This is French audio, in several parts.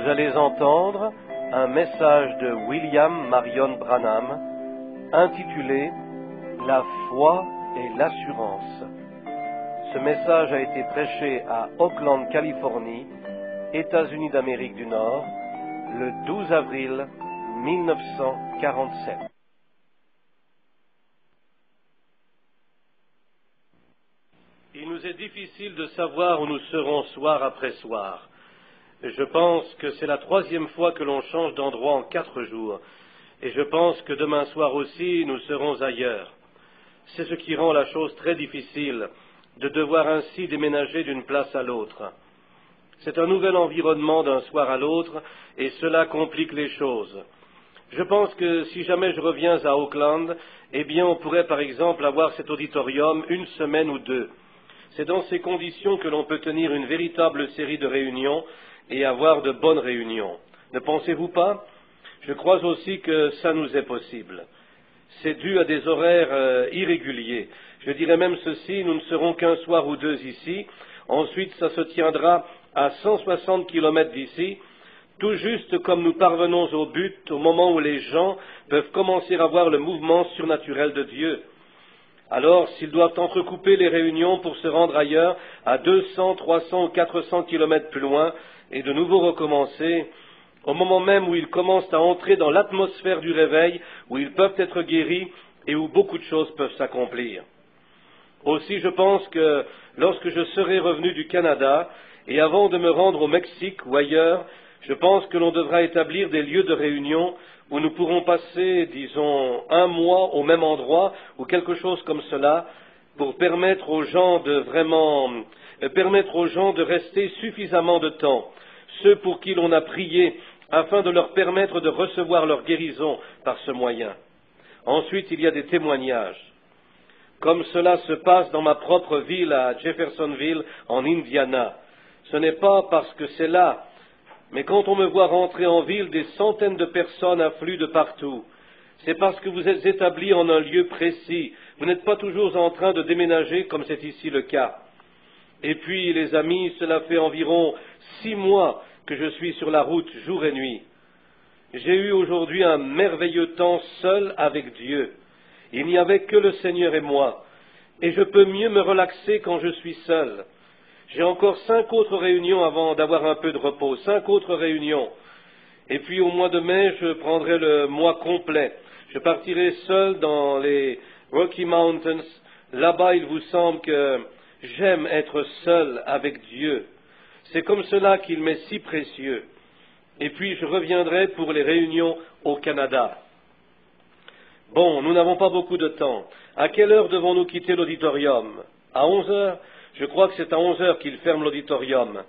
Vous allez entendre un message de William Marion Branham intitulé « La foi et l'assurance ». Ce message a été prêché à Oakland, Californie, États-Unis d'Amérique du Nord, le 12 avril 1947. Il nous est difficile de savoir où nous serons soir après soir. Je pense que c'est la 3e fois que l'on change d'endroit en 4 jours. Et je pense que demain soir aussi, nous serons ailleurs. C'est ce qui rend la chose très difficile, de devoir ainsi déménager d'une place à l'autre. C'est un nouvel environnement d'un soir à l'autre, et cela complique les choses. Je pense que si jamais je reviens à Oakland, eh bien on pourrait par exemple avoir cet auditorium 1 semaine ou 2. C'est dans ces conditions que l'on peut tenir une véritable série de réunions et avoir de bonnes réunions. Ne pensez-vous pas? Je crois aussi que ça nous est possible. C'est dû à des horaires irréguliers. Je dirais même ceci, nous ne serons qu'un soir ou 2 ici. Ensuite, ça se tiendra à 160 kilomètres d'ici, tout juste comme nous parvenons au but, au moment où les gens peuvent commencer à voir le mouvement surnaturel de Dieu. Alors, s'ils doivent entrecouper les réunions pour se rendre ailleurs, à 200, 300 ou 400 kilomètres plus loin, et de nouveau recommencer, au moment même où ils commencent à entrer dans l'atmosphère du réveil, où ils peuvent être guéris et où beaucoup de choses peuvent s'accomplir. Aussi, je pense que lorsque je serai revenu du Canada, et avant de me rendre au Mexique ou ailleurs, je pense que l'on devra établir des lieux de réunion où nous pourrons passer, disons, 1 mois au même endroit, ou quelque chose comme cela, pour permettre aux gens de rester suffisamment de temps, ceux pour qui l'on a prié, afin de leur permettre de recevoir leur guérison par ce moyen. Ensuite, il y a des témoignages. Comme cela se passe dans ma propre ville, à Jeffersonville, en Indiana. Ce n'est pas parce que c'est là, mais quand on me voit rentrer en ville, des centaines de personnes affluent de partout. C'est parce que vous êtes établis en un lieu précis. Vous n'êtes pas toujours en train de déménager comme c'est ici le cas. Et puis, les amis, cela fait environ 6 mois que je suis sur la route, jour et nuit. J'ai eu aujourd'hui un merveilleux temps seul avec Dieu. Il n'y avait que le Seigneur et moi. Et je peux mieux me relaxer quand je suis seul. J'ai encore 5 autres réunions avant d'avoir un peu de repos, 5 autres réunions. Et puis au mois de mai, je prendrai le mois complet. Je partirai seul dans les Rocky Mountains. Là-bas, il vous semble que j'aime être seul avec Dieu. C'est comme cela qu'il m'est si précieux. Et puis je reviendrai pour les réunions au Canada. Bon, nous n'avons pas beaucoup de temps. À quelle heure devons-nous quitter l'auditorium? À 11 heures? Je crois que c'est à 11 heures qu'il ferme l'auditorium.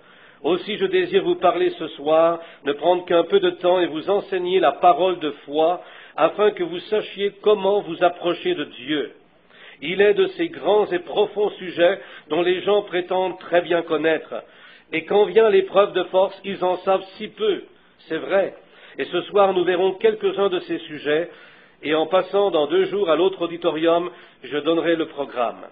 Aussi, je désire vous parler ce soir, ne prendre qu'un peu de temps et vous enseigner la parole de foi, afin que vous sachiez comment vous approcher de Dieu. Il est de ces grands et profonds sujets dont les gens prétendent très bien connaître. Et quand vient l'épreuve de force, ils en savent si peu. C'est vrai. Et ce soir, nous verrons quelques-uns de ces sujets, et en passant dans 2 jours à l'autre auditorium, je donnerai le programme.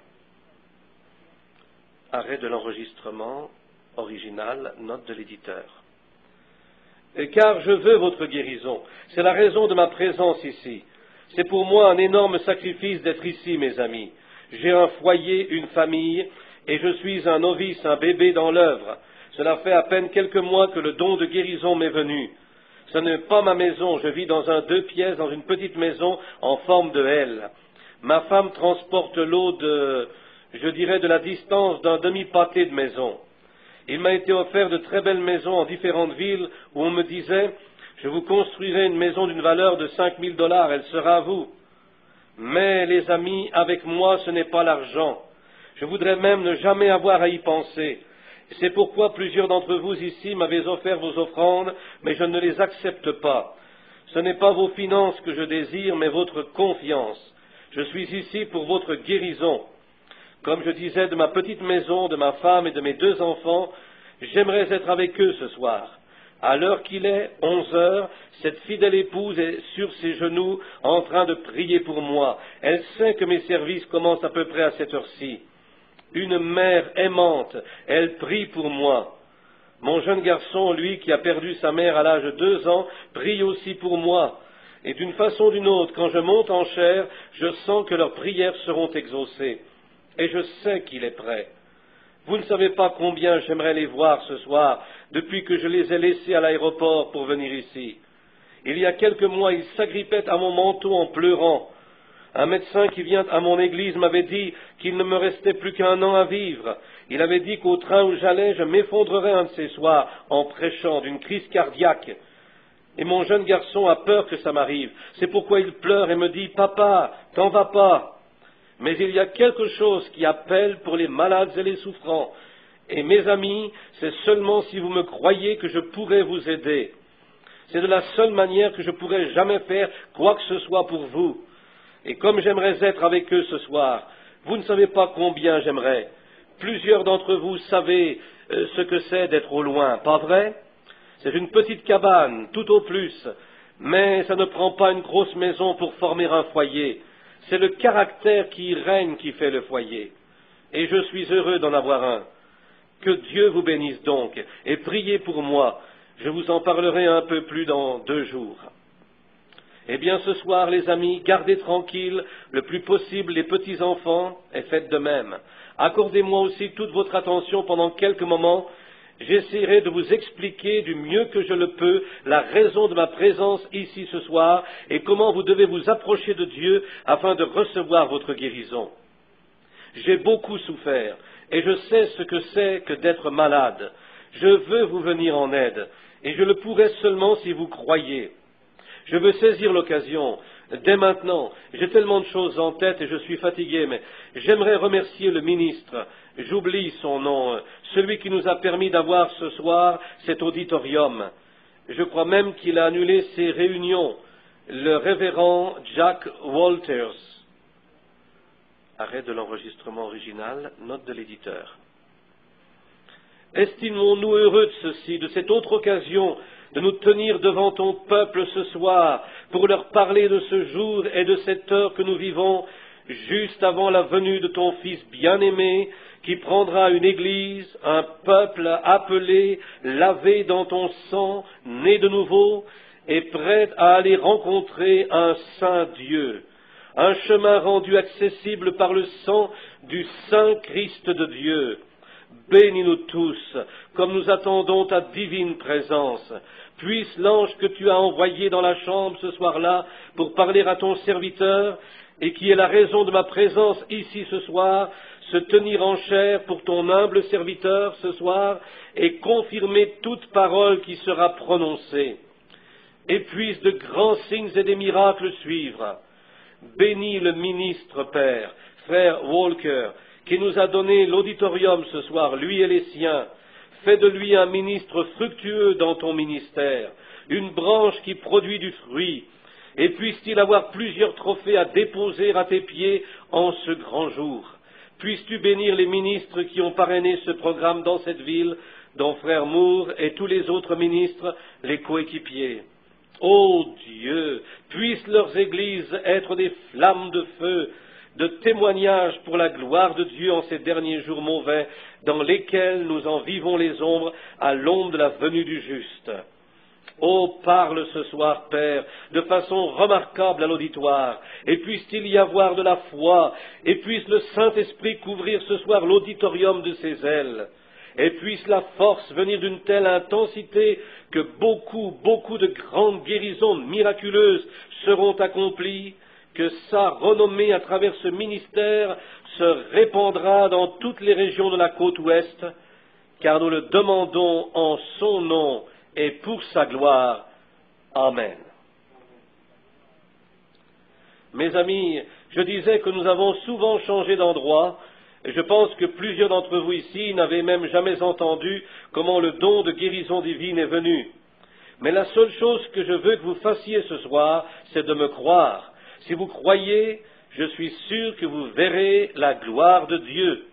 Arrêt de l'enregistrement original, note de l'éditeur. Car je veux votre guérison. C'est la raison de ma présence ici. C'est pour moi un énorme sacrifice d'être ici, mes amis. J'ai un foyer, une famille, et je suis un novice, un bébé dans l'œuvre. Cela fait à peine quelques mois que le don de guérison m'est venu. Ce n'est pas ma maison, je vis dans un 2 pièces, dans une petite maison en forme de L. Ma femme transporte l'eau de la distance d'un demi-pâté de maison. Il m'a été offert de très belles maisons en différentes villes où on me disait « Je vous construirai une maison d'une valeur de $5,000, elle sera à vous. » Mais, les amis, avec moi, ce n'est pas l'argent. Je voudrais même ne jamais avoir à y penser. C'est pourquoi plusieurs d'entre vous ici m'avaient offert vos offrandes, mais je ne les accepte pas. Ce n'est pas vos finances que je désire, mais votre confiance. Je suis ici pour votre guérison. Comme je disais de ma petite maison, de ma femme et de mes 2 enfants, j'aimerais être avec eux ce soir. À l'heure qu'il est, 11 heures, cette fidèle épouse est sur ses genoux en train de prier pour moi. Elle sait que mes services commencent à peu près à cette heure-ci. Une mère aimante, elle prie pour moi. Mon jeune garçon, lui, qui a perdu sa mère à l'âge de 2 ans, prie aussi pour moi. Et d'une façon ou d'une autre, quand je monte en chair, je sens que leurs prières seront exaucées. Et je sais qu'il est prêt. Vous ne savez pas combien j'aimerais les voir ce soir, depuis que je les ai laissés à l'aéroport pour venir ici. Il y a quelques mois, ils s'agrippaient à mon manteau en pleurant. Un médecin qui vient à mon église m'avait dit qu'il ne me restait plus qu'1 an à vivre. Il avait dit qu'au train où j'allais, je m'effondrerais un de ces soirs en prêchant d'une crise cardiaque. Et mon jeune garçon a peur que ça m'arrive. C'est pourquoi il pleure et me dit « Papa, t'en vas pas !» Mais il y a quelque chose qui appelle pour les malades et les souffrants. Et mes amis, c'est seulement si vous me croyez que je pourrai vous aider. C'est de la seule manière que je pourrai jamais faire quoi que ce soit pour vous. Et comme j'aimerais être avec eux ce soir, vous ne savez pas combien j'aimerais. Plusieurs d'entre vous savez ce que c'est d'être au loin, pas vrai? C'est une petite cabane, tout au plus, mais ça ne prend pas une grosse maison pour former un foyer. C'est le caractère qui y règne qui fait le foyer. Et je suis heureux d'en avoir un. Que Dieu vous bénisse donc, et priez pour moi. Je vous en parlerai un peu plus dans 2 jours. Eh bien, ce soir, les amis, gardez tranquilles le plus possible les petits-enfants, et faites de même. Accordez-moi aussi toute votre attention pendant quelques moments. J'essaierai de vous expliquer du mieux que je le peux la raison de ma présence ici ce soir et comment vous devez vous approcher de Dieu afin de recevoir votre guérison. J'ai beaucoup souffert et je sais ce que c'est que d'être malade. Je veux vous venir en aide et je le pourrai seulement si vous croyez. Je veux saisir l'occasion. Dès maintenant, j'ai tellement de choses en tête et je suis fatigué, mais j'aimerais remercier le ministre, j'oublie son nom, celui qui nous a permis d'avoir ce soir cet auditorium. Je crois même qu'il a annulé ses réunions, le révérend Jack Walters. Arrêt de l'enregistrement original, note de l'éditeur. Estimons-nous heureux de ceci, de cette autre occasion, de nous tenir devant ton peuple ce soir, pour leur parler de ce jour et de cette heure que nous vivons, juste avant la venue de ton Fils bien-aimé, qui prendra une Église, un peuple appelé, lavé dans ton sang, né de nouveau, et prêt à aller rencontrer un saint Dieu, un chemin rendu accessible par le sang du Saint Christ de Dieu. Bénis-nous tous, comme nous attendons ta divine présence. Puisse l'ange que tu as envoyé dans la chambre ce soir-là pour parler à ton serviteur, et qui est la raison de ma présence ici ce soir, se tenir en chair pour ton humble serviteur ce soir, et confirmer toute parole qui sera prononcée. Et puisse de grands signes et des miracles suivre. Bénis le ministre, Père, frère Walker, qui nous a donné l'auditorium ce soir, lui et les siens. Fais de lui un ministre fructueux dans ton ministère, une branche qui produit du fruit, et puisse-t-il avoir plusieurs trophées à déposer à tes pieds en ce grand jour. Puisses-tu bénir les ministres qui ont parrainé ce programme dans cette ville, dont frère Moore et tous les autres ministres, les coéquipiers. Ô Dieu, puissent leurs églises être des flammes de feu, de témoignages pour la gloire de Dieu en ces derniers jours mauvais, dans lesquels nous en vivons les ombres à l'ombre de la venue du juste. Oh, parle ce soir, Père, de façon remarquable à l'auditoire, et puisse-t-il y avoir de la foi, et puisse le Saint-Esprit couvrir ce soir l'auditorium de ses ailes, et puisse la force venir d'une telle intensité que beaucoup de grandes guérisons miraculeuses seront accomplies, que sa renommée à travers ce ministère se répandra dans toutes les régions de la côte ouest, car nous le demandons en son nom et pour sa gloire. Amen. Mes amis, je disais que nous avons souvent changé d'endroit, et je pense que plusieurs d'entre vous ici n'avaient même jamais entendu comment le don de guérison divine est venu. Mais la seule chose que je veux que vous fassiez ce soir, c'est de me croire. Si vous croyez, je suis sûr que vous verrez la gloire de Dieu.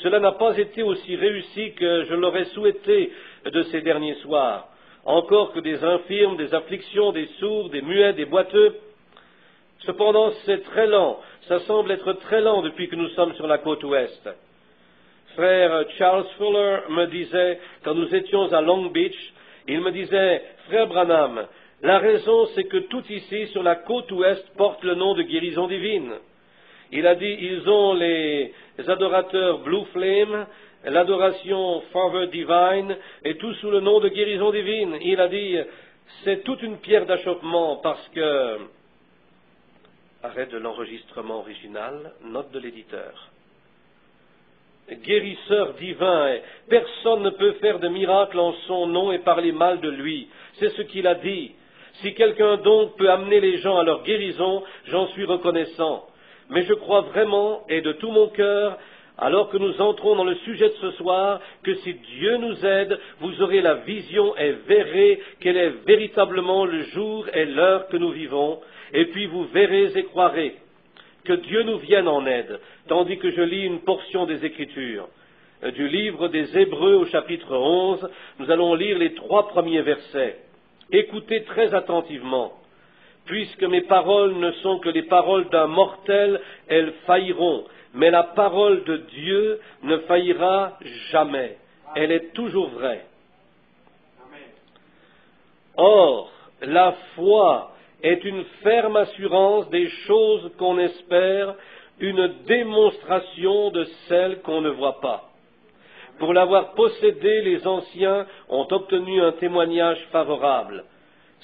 Cela n'a pas été aussi réussi que je l'aurais souhaité de ces derniers soirs. Encore que des infirmes, des afflictions, des sourds, des muets, des boiteux. Cependant, c'est très lent. Ça semble être très lent depuis que nous sommes sur la côte ouest. frère Charles Fuller me disait, quand nous étions à Long Beach, il me disait, frère Branham, la raison c'est que tout ici, sur la côte ouest, porte le nom de guérison divine. Il a dit, ils ont les adorateurs Blue Flame, l'adoration Father Divine, et tout sous le nom de guérison divine. Il a dit, c'est toute une pierre d'achoppement parce que... Arrêt de l'enregistrement original, note de l'éditeur. Guérisseur divin, personne ne peut faire de miracle en son nom et parler mal de lui. C'est ce qu'il a dit. Si quelqu'un donc peut amener les gens à leur guérison, j'en suis reconnaissant. Mais je crois vraiment, et de tout mon cœur, alors que nous entrons dans le sujet de ce soir, que si Dieu nous aide, vous aurez la vision et verrez quel est véritablement le jour et l'heure que nous vivons, et puis vous verrez et croirez. Que Dieu nous vienne en aide, tandis que je lis une portion des Écritures. Du livre des Hébreux au chapitre 11, nous allons lire les 3 premiers versets. Écoutez très attentivement. Puisque mes paroles ne sont que les paroles d'un mortel, elles failliront. Mais la parole de Dieu ne faillira jamais. Elle est toujours vraie. Or, la foi est une ferme assurance des choses qu'on espère, une démonstration de celles qu'on ne voit pas. Pour l'avoir possédé, les anciens ont obtenu un témoignage favorable.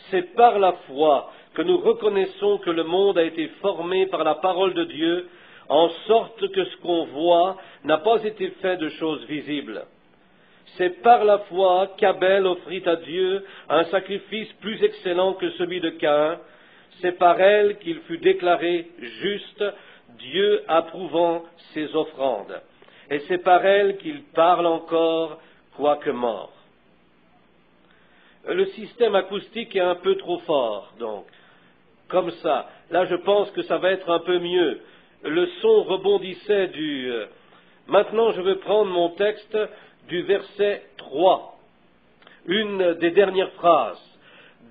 C'est par la foi que nous reconnaissons que le monde a été formé par la parole de Dieu, en sorte que ce qu'on voit n'a pas été fait de choses visibles. C'est par la foi qu'Abel offrit à Dieu un sacrifice plus excellent que celui de Caïn. C'est par elle qu'il fut déclaré juste, Dieu approuvant ses offrandes. Et c'est par elle qu'il parle encore, quoique mort. Le système acoustique est un peu trop fort, donc. Comme ça. Là, je pense que ça va être un peu mieux. Le son rebondissait du... Maintenant, je veux prendre mon texte du verset 3. Une des dernières phrases.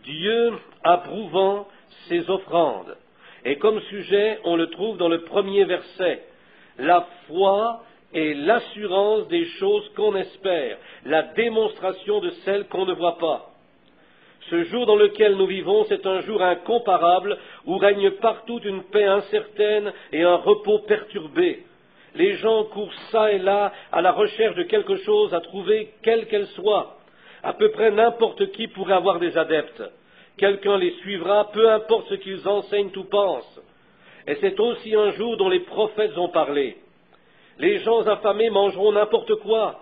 Dieu approuvant ses offrandes. Et comme sujet, on le trouve dans le premier verset. La foi est l'assurance des choses qu'on espère, la démonstration de celles qu'on ne voit pas. Ce jour dans lequel nous vivons, c'est un jour incomparable où règne partout une paix incertaine et un repos perturbé. Les gens courent çà et là à la recherche de quelque chose à trouver, quelle qu'elle soit. À peu près n'importe qui pourrait avoir des adeptes. Quelqu'un les suivra, peu importe ce qu'ils enseignent ou pensent. Et c'est aussi un jour dont les prophètes ont parlé. Les gens affamés mangeront n'importe quoi.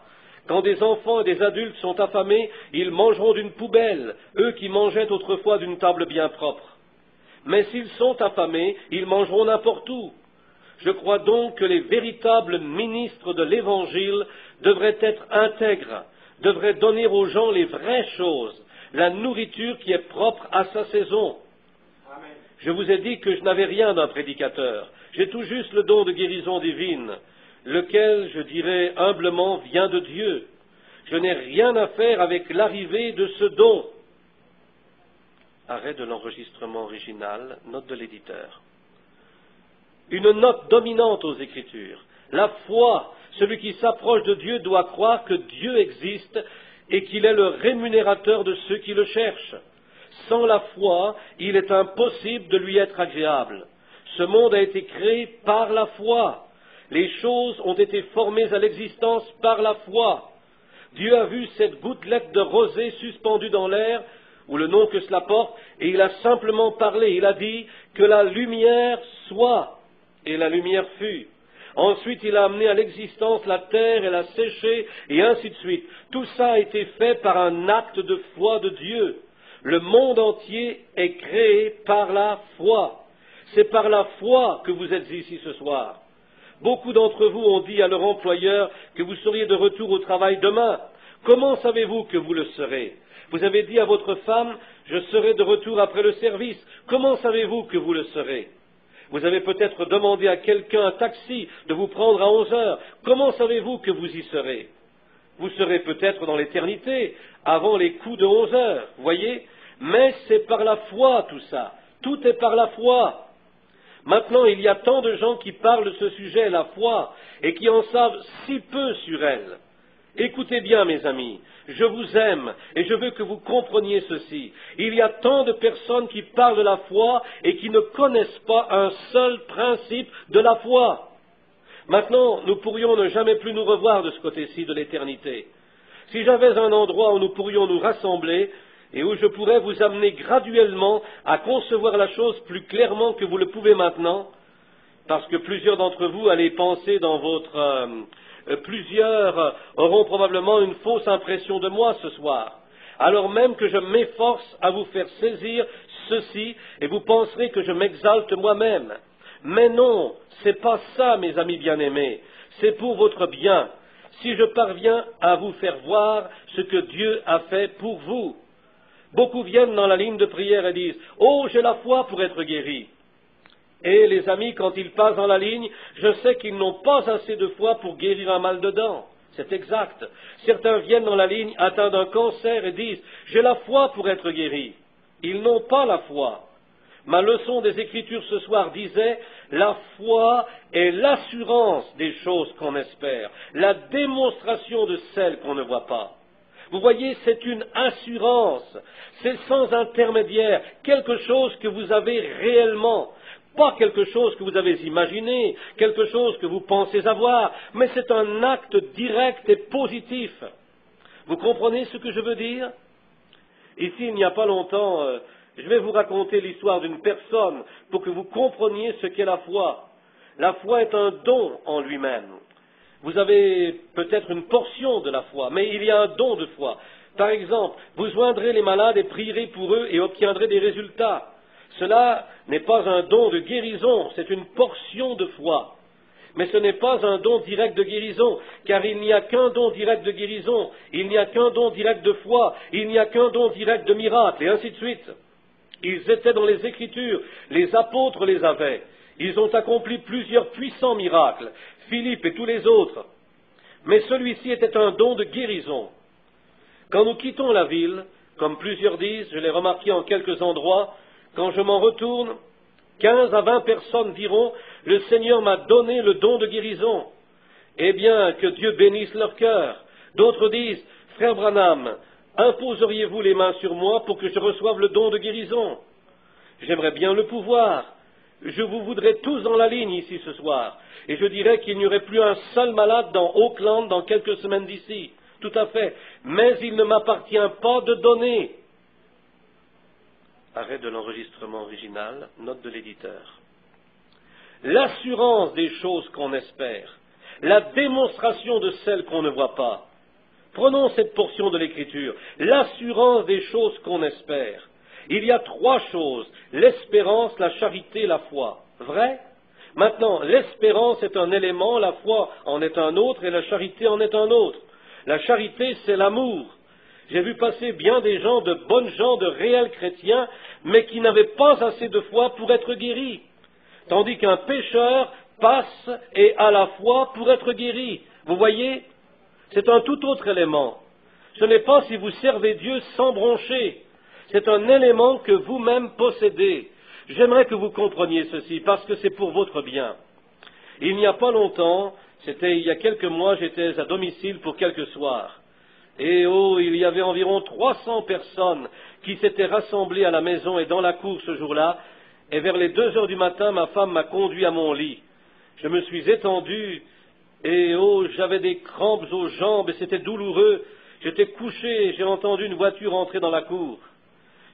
Quand des enfants et des adultes sont affamés, ils mangeront d'une poubelle, eux qui mangeaient autrefois d'une table bien propre. Mais s'ils sont affamés, ils mangeront n'importe où. Je crois donc que les véritables ministres de l'Évangile devraient être intègres, devraient donner aux gens les vraies choses, la nourriture qui est propre à sa saison. Amen. Je vous ai dit que je n'avais rien d'un prédicateur, j'ai tout juste le don de guérison divine, lequel, je dirais humblement, vient de Dieu. Je n'ai rien à faire avec l'arrivée de ce don. Arrêt de l'enregistrement original, note de l'éditeur. Une note dominante aux Écritures. La foi, celui qui s'approche de Dieu doit croire que Dieu existe et qu'il est le rémunérateur de ceux qui le cherchent. Sans la foi, il est impossible de lui être agréable. Ce monde a été créé par la foi. Les choses ont été formées à l'existence par la foi. Dieu a vu cette gouttelette de rosée suspendue dans l'air, ou le nom que cela porte, et il a simplement parlé. Il a dit que la lumière soit, et la lumière fut. Ensuite, il a amené à l'existence la terre et l'a séchée, et ainsi de suite. Tout ça a été fait par un acte de foi de Dieu. Le monde entier est créé par la foi. C'est par la foi que vous êtes ici ce soir. Beaucoup d'entre vous ont dit à leur employeur que vous seriez de retour au travail demain. Comment savez-vous que vous le serez? Vous avez dit à votre femme, je serai de retour après le service. Comment savez-vous que vous le serez? Vous avez peut-être demandé à quelqu'un, un taxi, de vous prendre à 11 heures. Comment savez-vous que vous y serez? Vous serez peut-être dans l'éternité, avant les coups de 11 heures, voyez? Mais c'est par la foi tout ça. Tout est par la foi. Maintenant, il y a tant de gens qui parlent de ce sujet, la foi, et qui en savent si peu sur elle. Écoutez bien, mes amis, je vous aime et je veux que vous compreniez ceci. Il y a tant de personnes qui parlent de la foi et qui ne connaissent pas un seul principe de la foi. Maintenant, nous pourrions ne jamais plus nous revoir de ce côté-ci de l'éternité. Si j'avais un endroit où nous pourrions nous rassembler et où je pourrais vous amener graduellement à concevoir la chose plus clairement que vous le pouvez maintenant, parce que plusieurs d'entre vous allez penser dans votre... plusieurs auront probablement une fausse impression de moi ce soir, alors même que je m'efforce à vous faire saisir ceci, et vous penserez que je m'exalte moi-même. Mais non, c'est pas ça, mes amis bien-aimés, c'est pour votre bien, si je parviens à vous faire voir ce que Dieu a fait pour vous. Beaucoup viennent dans la ligne de prière et disent « Oh, j'ai la foi pour être guéri ». Et les amis, quand ils passent dans la ligne, je sais qu'ils n'ont pas assez de foi pour guérir un mal de dents. C'est exact. Certains viennent dans la ligne atteints d'un cancer et disent « J'ai la foi pour être guéri ». Ils n'ont pas la foi. Ma leçon des Écritures ce soir disait « La foi est l'assurance des choses qu'on espère, la démonstration de celles qu'on ne voit pas ». Vous voyez, c'est une assurance, c'est sans intermédiaire, quelque chose que vous avez réellement. Pas quelque chose que vous avez imaginé, quelque chose que vous pensez avoir, mais c'est un acte direct et positif. Vous comprenez ce que je veux dire? Ici, il n'y a pas longtemps, je vais vous raconter l'histoire d'une personne pour que vous compreniez ce qu'est la foi. La foi est un don en lui-même. Vous avez peut-être une portion de la foi, mais il y a un don de foi. Par exemple, vous joindrez les malades et prierez pour eux et obtiendrez des résultats. Cela n'est pas un don de guérison, c'est une portion de foi. Mais ce n'est pas un don direct de guérison, car il n'y a qu'un don direct de guérison, il n'y a qu'un don direct de foi, il n'y a qu'un don direct de miracle, et ainsi de suite. Ils étaient dans les Écritures, les apôtres les avaient. Ils ont accompli plusieurs puissants miracles, Philippe et tous les autres. Mais celui-ci était un don de guérison. Quand nous quittons la ville, comme plusieurs disent, je l'ai remarqué en quelques endroits, quand je m'en retourne, 15 à 20 personnes diront « Le Seigneur m'a donné le don de guérison ». Eh bien, que Dieu bénisse leur cœur. D'autres disent « Frère Branham, imposeriez-vous les mains sur moi pour que je reçoive le don de guérison ?» J'aimerais bien le pouvoir. Je vous voudrais tous dans la ligne ici ce soir. Et je dirais qu'il n'y aurait plus un seul malade dans Auckland dans quelques semaines d'ici. Tout à fait. Mais il ne m'appartient pas de donner. Arrêt de l'enregistrement original, note de l'éditeur. L'assurance des choses qu'on espère, la démonstration de celles qu'on ne voit pas. Prenons cette portion de l'Écriture, l'assurance des choses qu'on espère. Il y a trois choses, l'espérance, la charité, la foi. Vrai? Maintenant, l'espérance est un élément, la foi en est un autre et la charité en est un autre. La charité, c'est l'amour. J'ai vu passer bien des gens, de bonnes gens, de réels chrétiens, mais qui n'avaient pas assez de foi pour être guéris. Tandis qu'un pécheur passe et a la foi pour être guéri. Vous voyez? C'est un tout autre élément. Ce n'est pas si vous servez Dieu sans broncher. C'est un élément que vous-même possédez. J'aimerais que vous compreniez ceci, parce que c'est pour votre bien. Il n'y a pas longtemps, c'était il y a quelques mois, j'étais à domicile pour quelques soirs. Et oh, il y avait environ 300 personnes qui s'étaient rassemblées à la maison et dans la cour ce jour-là, et vers les 2 heures du matin, ma femme m'a conduit à mon lit. Je me suis étendu, et oh, j'avais des crampes aux jambes, et c'était douloureux. J'étais couché, et j'ai entendu une voiture entrer dans la cour.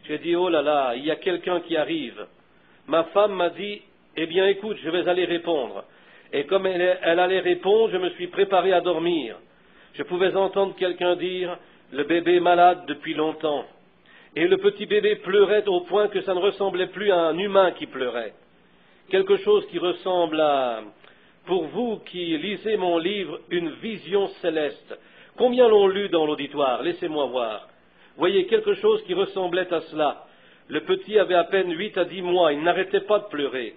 J'ai dit, oh là là, il y a quelqu'un qui arrive. Ma femme m'a dit, eh bien écoute, je vais aller répondre. Et comme elle allait répondre, je me suis préparé à dormir. Je pouvais entendre quelqu'un dire « Le bébé est malade depuis longtemps ». Et le petit bébé pleurait au point que ça ne ressemblait plus à un humain qui pleurait. Quelque chose qui ressemble à, pour vous qui lisez mon livre, une vision céleste. Combien l'ont lu dans l'auditoire? Laissez-moi voir. Voyez, quelque chose qui ressemblait à cela. Le petit avait à peine 8 à 10 mois, il n'arrêtait pas de pleurer.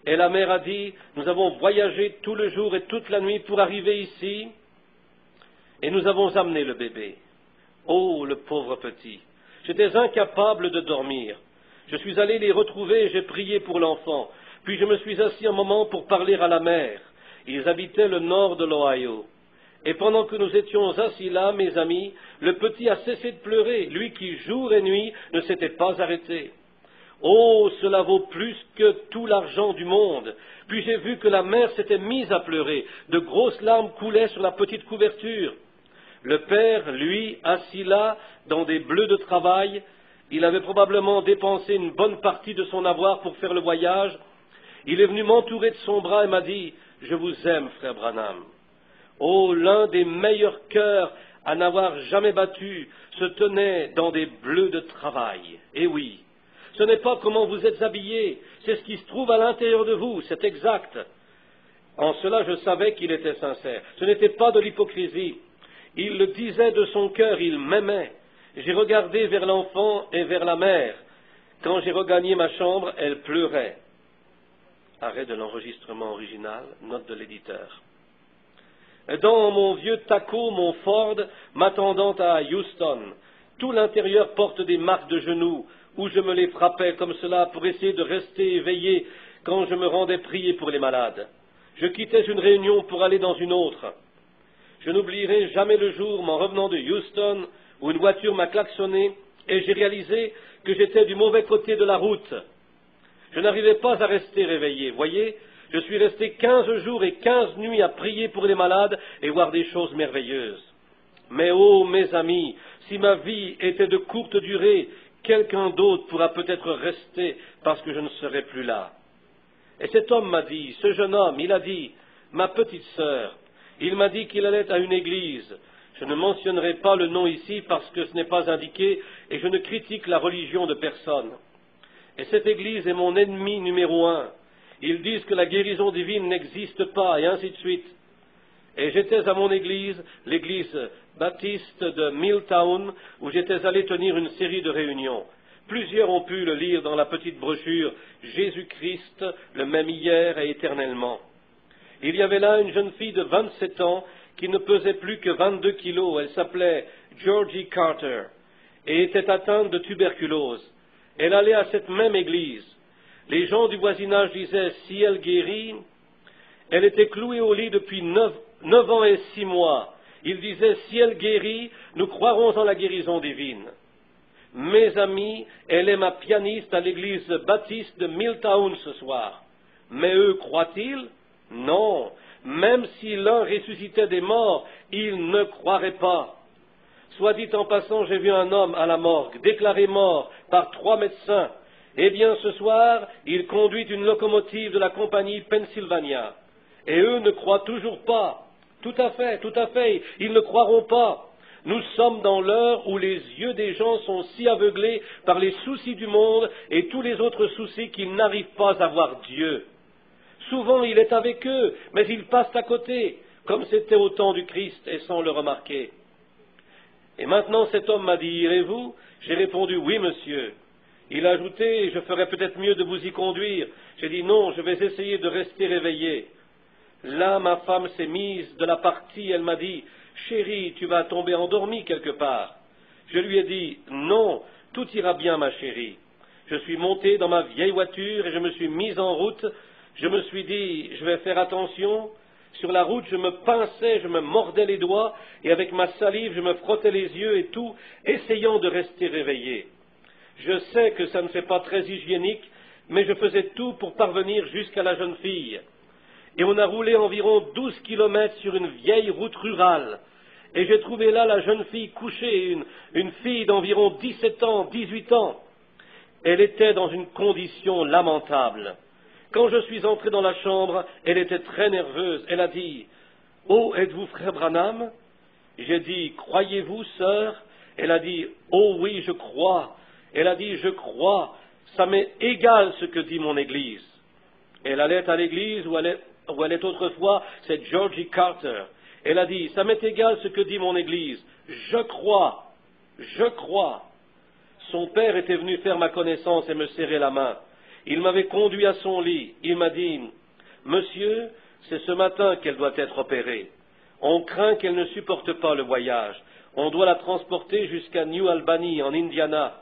Et la mère a dit « Nous avons voyagé tout le jour et toute la nuit pour arriver ici. » Et nous avons amené le bébé. Oh, le pauvre petit. J'étais incapable de dormir. Je suis allé les retrouver et j'ai prié pour l'enfant. Puis je me suis assis un moment pour parler à la mère. Ils habitaient le nord de l'Ohio. Et pendant que nous étions assis là, mes amis, le petit a cessé de pleurer, lui qui jour et nuit ne s'était pas arrêté. Oh, cela vaut plus que tout l'argent du monde. Puis j'ai vu que la mère s'était mise à pleurer. De grosses larmes coulaient sur la petite couverture. Le père, lui, assis là, dans des bleus de travail, il avait probablement dépensé une bonne partie de son avoir pour faire le voyage. Il est venu m'entourer de son bras et m'a dit « Je vous aime, frère Branham ». Oh, l'un des meilleurs cœurs à n'avoir jamais battu se tenait dans des bleus de travail. Eh oui, ce n'est pas comment vous êtes habillés, c'est ce qui se trouve à l'intérieur de vous, c'est exact. En cela, je savais qu'il était sincère. Ce n'était pas de l'hypocrisie. Il le disait de son cœur, il m'aimait. J'ai regardé vers l'enfant et vers la mère. Quand j'ai regagné ma chambre, elle pleurait. Arrêt de l'enregistrement original, note de l'éditeur. Dans mon vieux Taco, mon Ford, m'attendant à Houston, tout l'intérieur porte des marques de genoux, où je me les frappais comme cela pour essayer de rester éveillé quand je me rendais prier pour les malades. Je quittais une réunion pour aller dans une autre. Je n'oublierai jamais le jour, m'en revenant de Houston, où une voiture m'a klaxonné et j'ai réalisé que j'étais du mauvais côté de la route. Je n'arrivais pas à rester réveillé, voyez. Je suis resté 15 jours et 15 nuits à prier pour les malades et voir des choses merveilleuses. Mais oh, mes amis, si ma vie était de courte durée, quelqu'un d'autre pourra peut-être rester parce que je ne serai plus là. Et cet homme m'a dit, ce jeune homme, il a dit, ma petite sœur, il m'a dit qu'il allait à une église. Je ne mentionnerai pas le nom ici parce que ce n'est pas indiqué et je ne critique la religion de personne. Et cette église est mon ennemi numéro 1. Ils disent que la guérison divine n'existe pas, et ainsi de suite. Et j'étais à mon église, l'église baptiste de Milltown, où j'étais allé tenir une série de réunions. Plusieurs ont pu le lire dans la petite brochure « Jésus-Christ, le même hier et éternellement ». Il y avait là une jeune fille de 27 ans qui ne pesait plus que 22 kilos. Elle s'appelait Georgie Carter et était atteinte de tuberculose. Elle allait à cette même église. Les gens du voisinage disaient, si elle guérit, elle était clouée au lit depuis 9 ans et 6 mois. Ils disaient, si elle guérit, nous croirons en la guérison divine. Mes amis, elle est ma pianiste à l'église baptiste de Milltown ce soir. Mais eux croient-ils? Non. Même si l'un ressuscitait des morts, ils ne croiraient pas. Soit dit en passant, j'ai vu un homme à la morgue, déclaré mort par 3 médecins. Eh bien, ce soir, il conduit une locomotive de la compagnie Pennsylvania. Et eux ne croient toujours pas. Tout à fait, ils ne croiront pas. Nous sommes dans l'heure où les yeux des gens sont si aveuglés par les soucis du monde et tous les autres soucis qu'ils n'arrivent pas à voir Dieu. Souvent, il est avec eux, mais ils passent à côté, comme c'était au temps du Christ, et sans le remarquer. Et maintenant, cet homme m'a dit, irez-vous? J'ai répondu, oui, monsieur. Il a ajouté, je ferais peut-être mieux de vous y conduire. J'ai dit, non, je vais essayer de rester réveillé. Là, ma femme s'est mise de la partie, elle m'a dit, chérie, tu vas tomber endormie quelque part. Je lui ai dit, non, tout ira bien, ma chérie. Je suis monté dans ma vieille voiture et je me suis mis en route. Je me suis dit, je vais faire attention. Sur la route, je me pinçais, je me mordais les doigts, et avec ma salive, je me frottais les yeux et tout, essayant de rester réveillé. Je sais que ça ne fait pas très hygiénique, mais je faisais tout pour parvenir jusqu'à la jeune fille. Et on a roulé environ 12 kilomètres sur une vieille route rurale. Et j'ai trouvé là la jeune fille couchée, une fille d'environ 17 ans, 18 ans. Elle était dans une condition lamentable. Quand je suis entré dans la chambre, elle était très nerveuse. Elle a dit, « Oh, êtes-vous frère Branham ?» J'ai dit, « Croyez-vous, sœur ?» Elle a dit, « Oh oui, je crois. » Elle a dit, « Je crois. Ça m'est égal ce que dit mon église. » Elle allait à l'église où elle est autrefois, c'est Georgie Carter. Elle a dit, « Ça m'est égal ce que dit mon église. Je crois. Je crois. » Son père était venu faire ma connaissance et me serrer la main. Il m'avait conduit à son lit. Il m'a dit, « Monsieur, c'est ce matin qu'elle doit être opérée. On craint qu'elle ne supporte pas le voyage. On doit la transporter jusqu'à New Albany, en Indiana. »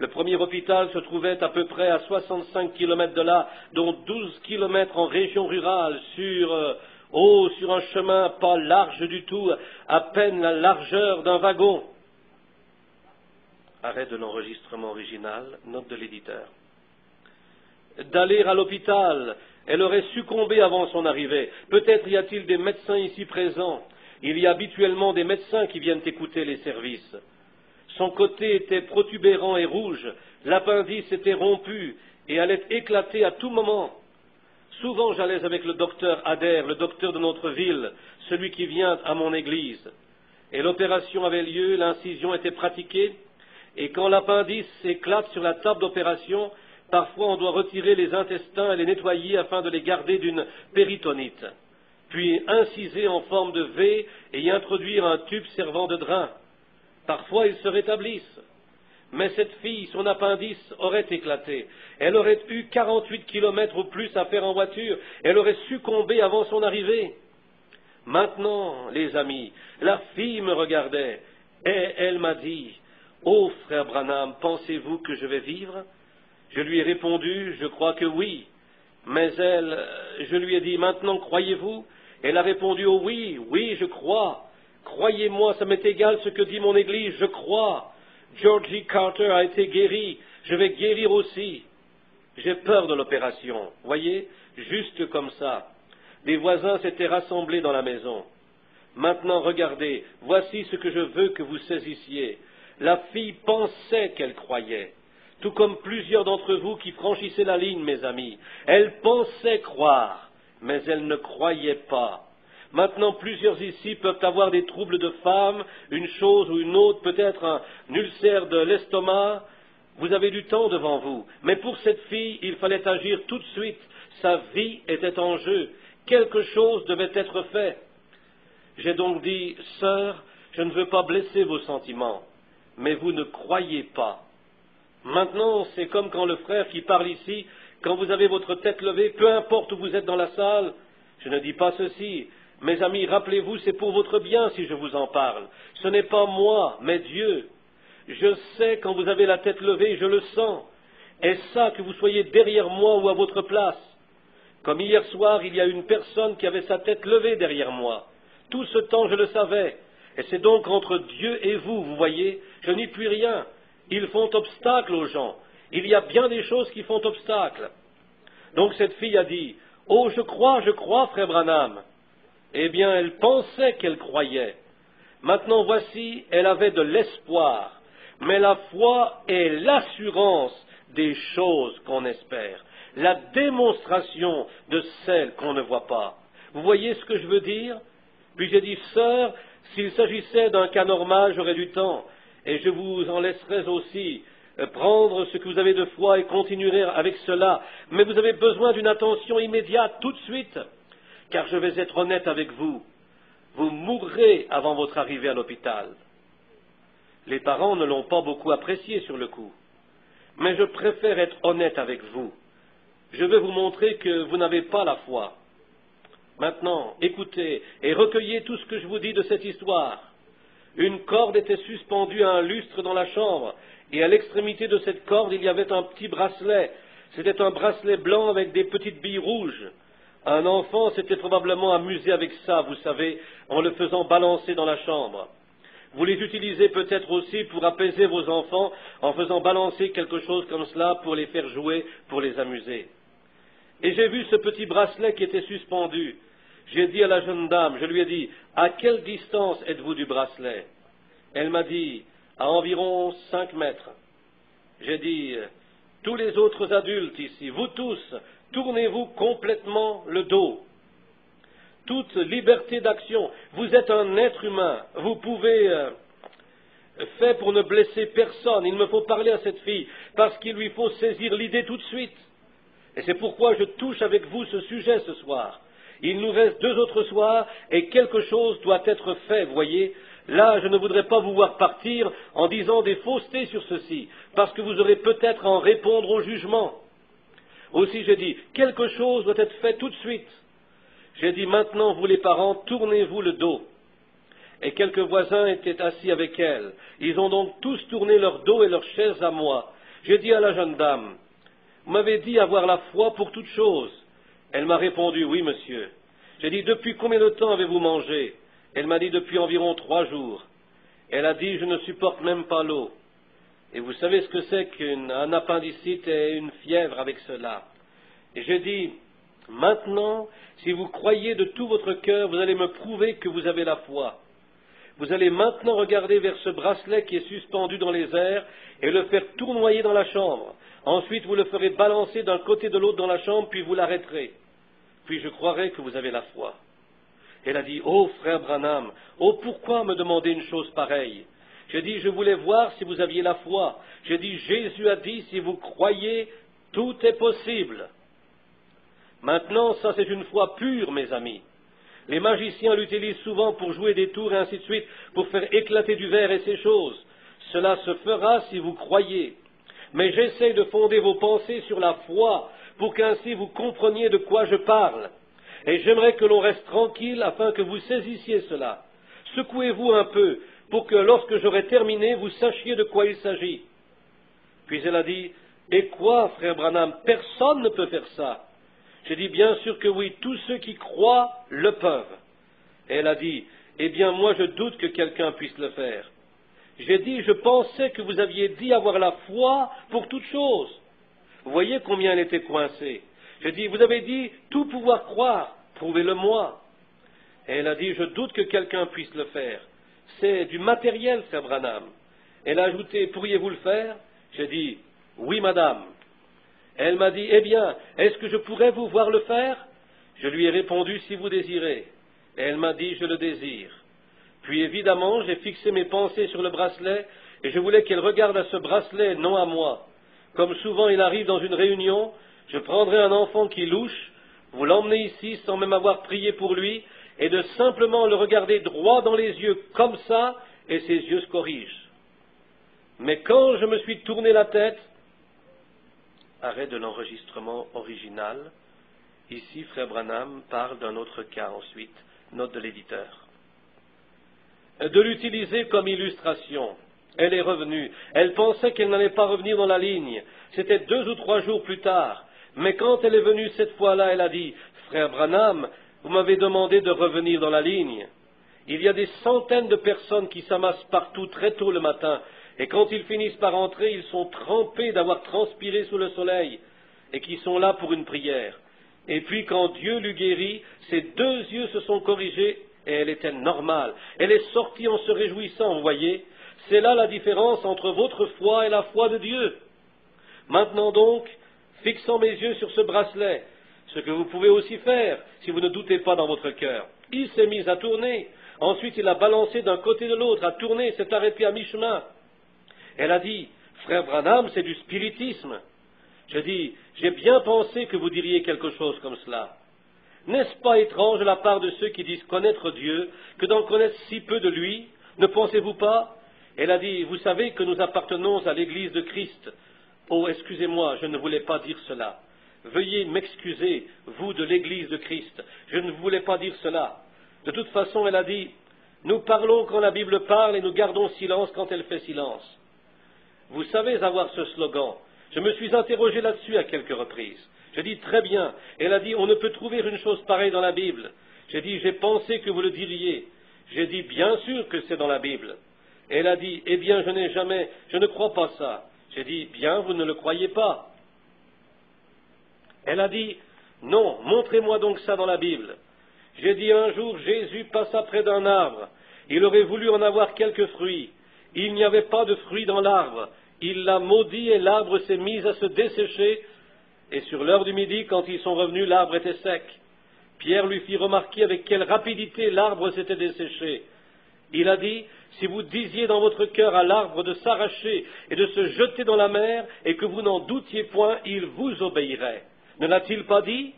Le premier hôpital se trouvait à peu près à 65 kilomètres de là, dont 12 kilomètres en région rurale, sur un chemin pas large du tout, à peine la largeur d'un wagon. Arrêt de l'enregistrement original, note de l'éditeur. D'aller à l'hôpital, elle aurait succombé avant son arrivée. Peut-être y a-t-il des médecins ici présents. Il y a habituellement des médecins qui viennent écouter les services. Son côté était protubérant et rouge, l'appendice était rompu et allait éclater à tout moment. Souvent j'allais avec le docteur Adair, le docteur de notre ville, celui qui vient à mon église. Et l'opération avait lieu, l'incision était pratiquée, et quand l'appendice éclate sur la table d'opération, parfois on doit retirer les intestins et les nettoyer afin de les garder d'une péritonite, puis inciser en forme de V et y introduire un tube servant de drain. Parfois, ils se rétablissent. Mais cette fille, son appendice aurait éclaté. Elle aurait eu 48 kilomètres ou plus à faire en voiture. Elle aurait succombé avant son arrivée. Maintenant, les amis, la fille me regardait et elle m'a dit, « Oh, frère Branham, pensez-vous que je vais vivre ?» Je lui ai répondu, « Je crois que oui. » Mais je lui ai dit, « Maintenant, croyez-vous » Elle a répondu, « Oh oui, oui, je crois. » Croyez-moi, ça m'est égal ce que dit mon Église, je crois. Georgie Carter a été guéri, je vais guérir aussi. J'ai peur de l'opération, voyez, juste comme ça. Des voisins s'étaient rassemblés dans la maison. Maintenant, regardez, voici ce que je veux que vous saisissiez. La fille pensait qu'elle croyait, tout comme plusieurs d'entre vous qui franchissaient la ligne, mes amis. Elle pensait croire, mais elle ne croyait pas. Maintenant, plusieurs ici peuvent avoir des troubles de femme, une chose ou une autre, peut-être un ulcère de l'estomac. Vous avez du temps devant vous. Mais pour cette fille, il fallait agir tout de suite. Sa vie était en jeu. Quelque chose devait être fait. J'ai donc dit, sœur, je ne veux pas blesser vos sentiments, mais vous ne croyez pas. Maintenant, c'est comme quand le frère qui parle ici, quand vous avez votre tête levée, peu importe où vous êtes dans la salle, je ne dis pas ceci. Mes amis, rappelez-vous, c'est pour votre bien si je vous en parle. Ce n'est pas moi, mais Dieu. Je sais quand vous avez la tête levée, je le sens. Est-ce ça que vous soyez derrière moi ou à votre place? Comme hier soir, il y a une personne qui avait sa tête levée derrière moi. Tout ce temps, je le savais. Et c'est donc entre Dieu et vous, vous voyez, je n'y puis rien. Ils font obstacle aux gens. Il y a bien des choses qui font obstacle. Donc cette fille a dit, « Oh, je crois, frère Branham. » Eh bien, elle pensait qu'elle croyait. Maintenant, voici, elle avait de l'espoir. Mais la foi est l'assurance des choses qu'on espère, la démonstration de celles qu'on ne voit pas. Vous voyez ce que je veux dire? Puis j'ai dit, sœur, s'il s'agissait d'un cas normal, j'aurais du temps, et je vous en laisserai aussi prendre ce que vous avez de foi et continuer avec cela. Mais vous avez besoin d'une attention immédiate, tout de suite. Car je vais être honnête avec vous, vous mourrez avant votre arrivée à l'hôpital. Les parents ne l'ont pas beaucoup apprécié sur le coup, mais je préfère être honnête avec vous. Je vais vous montrer que vous n'avez pas la foi. Maintenant, écoutez et recueillez tout ce que je vous dis de cette histoire. Une corde était suspendue à un lustre dans la chambre, et à l'extrémité de cette corde, il y avait un petit bracelet. C'était un bracelet blanc avec des petites billes rouges. Un enfant s'était probablement amusé avec ça, vous savez, en le faisant balancer dans la chambre. Vous les utilisez peut-être aussi pour apaiser vos enfants en faisant balancer quelque chose comme cela pour les faire jouer, pour les amuser. Et j'ai vu ce petit bracelet qui était suspendu. J'ai dit à la jeune dame, je lui ai dit, « À quelle distance êtes-vous du bracelet ?» Elle m'a dit, « À environ 5 mètres. » J'ai dit, « Tous les autres adultes ici, vous tous, tournez-vous complètement le dos. Toute liberté d'action. Vous êtes un être humain. Vous pouvez faire pour ne blesser personne. Il me faut parler à cette fille parce qu'il lui faut saisir l'idée tout de suite. Et c'est pourquoi je touche avec vous ce sujet ce soir. Il nous reste 2 autres soirs et quelque chose doit être fait, vous voyez. Là, je ne voudrais pas vous voir partir en disant des faussetés sur ceci, parce que vous aurez peut-être à en répondre au jugement. Aussi, j'ai dit, quelque chose doit être fait tout de suite. J'ai dit, maintenant, vous les parents, tournez-vous le dos. Et quelques voisins étaient assis avec elle. Ils ont donc tous tourné leur dos et leurs chaises à moi. J'ai dit à la jeune dame, vous m'avez dit avoir la foi pour toute chose. Elle m'a répondu, oui, monsieur. J'ai dit, depuis combien de temps avez-vous mangé? Elle m'a dit, depuis environ 3 jours. Elle a dit, je ne supporte même pas l'eau. Et vous savez ce que c'est qu'un appendicite et une fièvre avec cela. Et j'ai dit, maintenant, si vous croyez de tout votre cœur, vous allez me prouver que vous avez la foi. Vous allez maintenant regarder vers ce bracelet qui est suspendu dans les airs et le faire tournoyer dans la chambre. Ensuite, vous le ferez balancer d'un côté de l'autre dans la chambre, puis vous l'arrêterez. Puis je croirai que vous avez la foi. Elle a dit, oh frère Branham, oh pourquoi me demander une chose pareille? J'ai dit, je voulais voir si vous aviez la foi. J'ai dit, Jésus a dit, si vous croyez, tout est possible. Maintenant, ça c'est une foi pure, mes amis. Les magiciens l'utilisent souvent pour jouer des tours et ainsi de suite, pour faire éclater du verre et ces choses. Cela se fera si vous croyez. Mais j'essaie de fonder vos pensées sur la foi, pour qu'ainsi vous compreniez de quoi je parle. Et j'aimerais que l'on reste tranquille afin que vous saisissiez cela. Secouez-vous un peu, pour que lorsque j'aurai terminé, vous sachiez de quoi il s'agit. Puis elle a dit, et quoi, frère Branham, personne ne peut faire ça. J'ai dit, bien sûr que oui, tous ceux qui croient le peuvent. Et elle a dit, eh bien moi je doute que quelqu'un puisse le faire. J'ai dit, je pensais que vous aviez dit avoir la foi pour toute chose. Vous voyez combien elle était coincée. J'ai dit, vous avez dit tout pouvoir croire, prouvez-le-moi. Et elle a dit, je doute que quelqu'un puisse le faire. C'est du matériel, frère Branham. Elle a ajouté, pourriez-vous le faire? J'ai dit, oui, madame. Elle m'a dit, eh bien, est-ce que je pourrais vous voir le faire? Je lui ai répondu, si vous désirez. Et elle m'a dit, je le désire. Puis évidemment, j'ai fixé mes pensées sur le bracelet, et je voulais qu'elle regarde à ce bracelet, non à moi. Comme souvent il arrive dans une réunion, je prendrai un enfant qui louche, vous l'emmenez ici sans même avoir prié pour lui, et de simplement le regarder droit dans les yeux comme ça, et ses yeux se corrigent. Mais quand je me suis tourné la tête, arrêt de l'enregistrement original, ici frère Branham parle d'un autre cas ensuite, note de l'éditeur. De l'utiliser comme illustration. Elle est revenue. Elle pensait qu'elle n'allait pas revenir dans la ligne. C'était 2 ou 3 jours plus tard. Mais quand elle est venue cette fois-là, elle a dit, frère Branham, vous m'avez demandé de revenir dans la ligne. Il y a des centaines de personnes qui s'amassent partout très tôt le matin. Et quand ils finissent par entrer, ils sont trempés d'avoir transpiré sous le soleil et qui sont là pour une prière. Et puis quand Dieu l'eut guérie, ses 2 yeux se sont corrigés et elle était normale. Elle est sortie en se réjouissant, vous voyez. C'est là la différence entre votre foi et la foi de Dieu. Maintenant donc, fixant mes yeux sur ce bracelet, ce que vous pouvez aussi faire si vous ne doutez pas dans votre cœur. Il s'est mis à tourner. Ensuite, il a balancé d'un côté de l'autre, a tourné, s'est arrêté à mi-chemin. Elle a dit, frère Branham, c'est du spiritisme. Je dis, j'ai bien pensé que vous diriez quelque chose comme cela. N'est-ce pas étrange de la part de ceux qui disent connaître Dieu, que d'en connaître si peu de lui? Ne pensez-vous pas? Elle a dit, vous savez que nous appartenons à l'Église de Christ. Oh, excusez-moi, je ne voulais pas dire cela. Veuillez m'excuser, vous de l'Église de Christ. Je ne voulais pas dire cela. De toute façon, elle a dit, nous parlons quand la Bible parle et nous gardons silence quand elle fait silence. Vous savez avoir ce slogan. Je me suis interrogé là-dessus à quelques reprises. J'ai dit, très bien. Elle a dit, on ne peut trouver une chose pareille dans la Bible. J'ai dit, j'ai pensé que vous le diriez. J'ai dit, bien sûr que c'est dans la Bible. Elle a dit, eh bien, je ne crois pas ça. J'ai dit, bien, vous ne le croyez pas. Elle a dit, non, montrez-moi donc ça dans la Bible. J'ai dit, un jour, Jésus passa près d'un arbre. Il aurait voulu en avoir quelques fruits. Il n'y avait pas de fruits dans l'arbre. Il l'a maudit et l'arbre s'est mis à se dessécher. Et sur l'heure du midi, quand ils sont revenus, l'arbre était sec. Pierre lui fit remarquer avec quelle rapidité l'arbre s'était desséché. Il a dit, si vous disiez dans votre cœur à l'arbre de s'arracher et de se jeter dans la mer, et que vous n'en doutiez point, il vous obéirait. Ne l'a-t-il pas dit?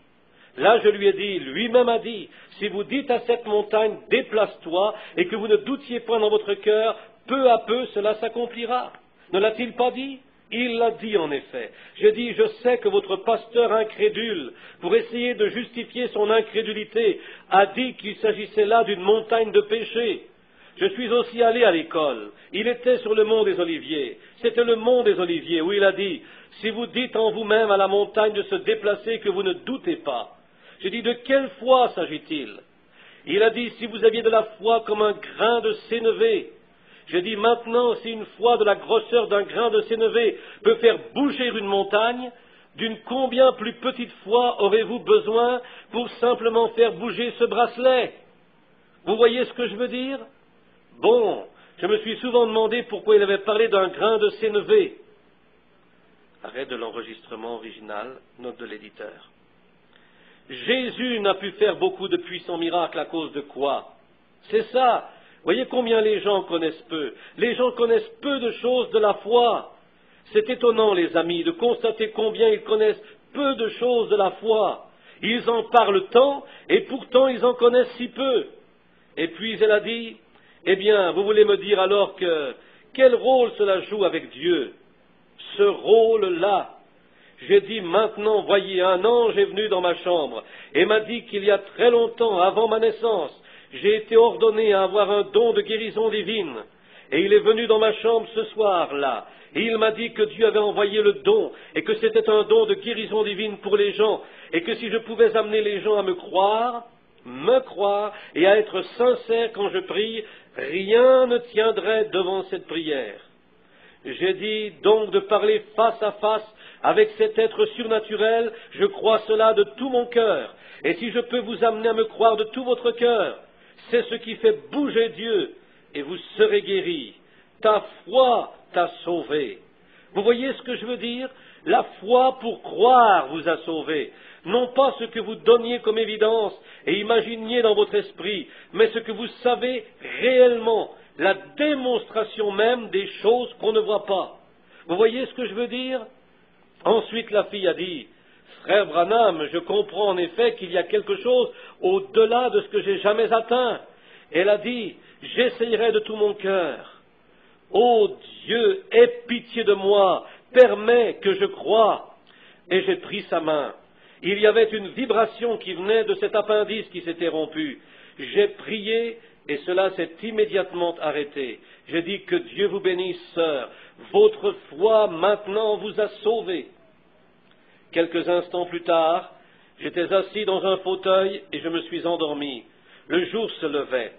Là, je lui ai dit, lui-même a dit, si vous dites à cette montagne, déplace-toi, et que vous ne doutiez point dans votre cœur, peu à peu cela s'accomplira. Ne l'a-t-il pas dit? Il l'a dit en effet. J'ai dit, je sais que votre pasteur incrédule, pour essayer de justifier son incrédulité, a dit qu'il s'agissait là d'une montagne de péché. Je suis aussi allé à l'école. Il était sur le mont des Oliviers. C'était le mont des Oliviers où il a dit, si vous dites en vous-même à la montagne de se déplacer que vous ne doutez pas. J'ai dit, de quelle foi s'agit-il? Il a dit, si vous aviez de la foi comme un grain de sénévé. J'ai dit, maintenant, si une foi de la grosseur d'un grain de sénévé peut faire bouger une montagne, d'une combien plus petite foi aurez-vous besoin pour simplement faire bouger ce bracelet? Vous voyez ce que je veux dire? Bon, je me suis souvent demandé pourquoi il avait parlé d'un grain de sénévé. Arrêt de l'enregistrement original, note de l'éditeur. Jésus n'a pu faire beaucoup de puissants miracles à cause de quoi? C'est ça. Voyez combien les gens connaissent peu. Les gens connaissent peu de choses de la foi. C'est étonnant, les amis, de constater combien ils connaissent peu de choses de la foi. Ils en parlent tant, et pourtant ils en connaissent si peu. Et puis elle a dit, eh bien, vous voulez me dire alors quel rôle cela joue avec Dieu? Ce rôle-là. J'ai dit, maintenant, voyez, un ange est venu dans ma chambre et m'a dit qu'il y a très longtemps, avant ma naissance, j'ai été ordonné à avoir un don de guérison divine. Et il est venu dans ma chambre ce soir-là. Et il m'a dit que Dieu avait envoyé le don et que c'était un don de guérison divine pour les gens. Et que si je pouvais amener les gens à me croire et à être sincère quand je prie, rien ne tiendrait devant cette prière. J'ai dit donc de parler face à face avec cet être surnaturel, je crois cela de tout mon cœur. Et si je peux vous amener à me croire de tout votre cœur, c'est ce qui fait bouger Dieu, et vous serez guéris. Ta foi t'a sauvé. Vous voyez ce que je veux dire? La foi pour croire vous a sauvé. Non pas ce que vous donniez comme évidence et imaginiez dans votre esprit, mais ce que vous savez réellement, la démonstration même des choses qu'on ne voit pas. Vous voyez ce que je veux dire? Ensuite, la fille a dit, « Frère Branham, je comprends en effet qu'il y a quelque chose au-delà de ce que j'ai jamais atteint. » Elle a dit, « J'essayerai de tout mon cœur. Ô Dieu, aie pitié de moi, permets que je croie. » Et j'ai pris sa main. Il y avait une vibration qui venait de cet appendice qui s'était rompu. J'ai prié et cela s'est immédiatement arrêté. J'ai dit que Dieu vous bénisse, sœur. Votre foi maintenant vous a sauvé. Quelques instants plus tard, j'étais assis dans un fauteuil et je me suis endormi. Le jour se levait.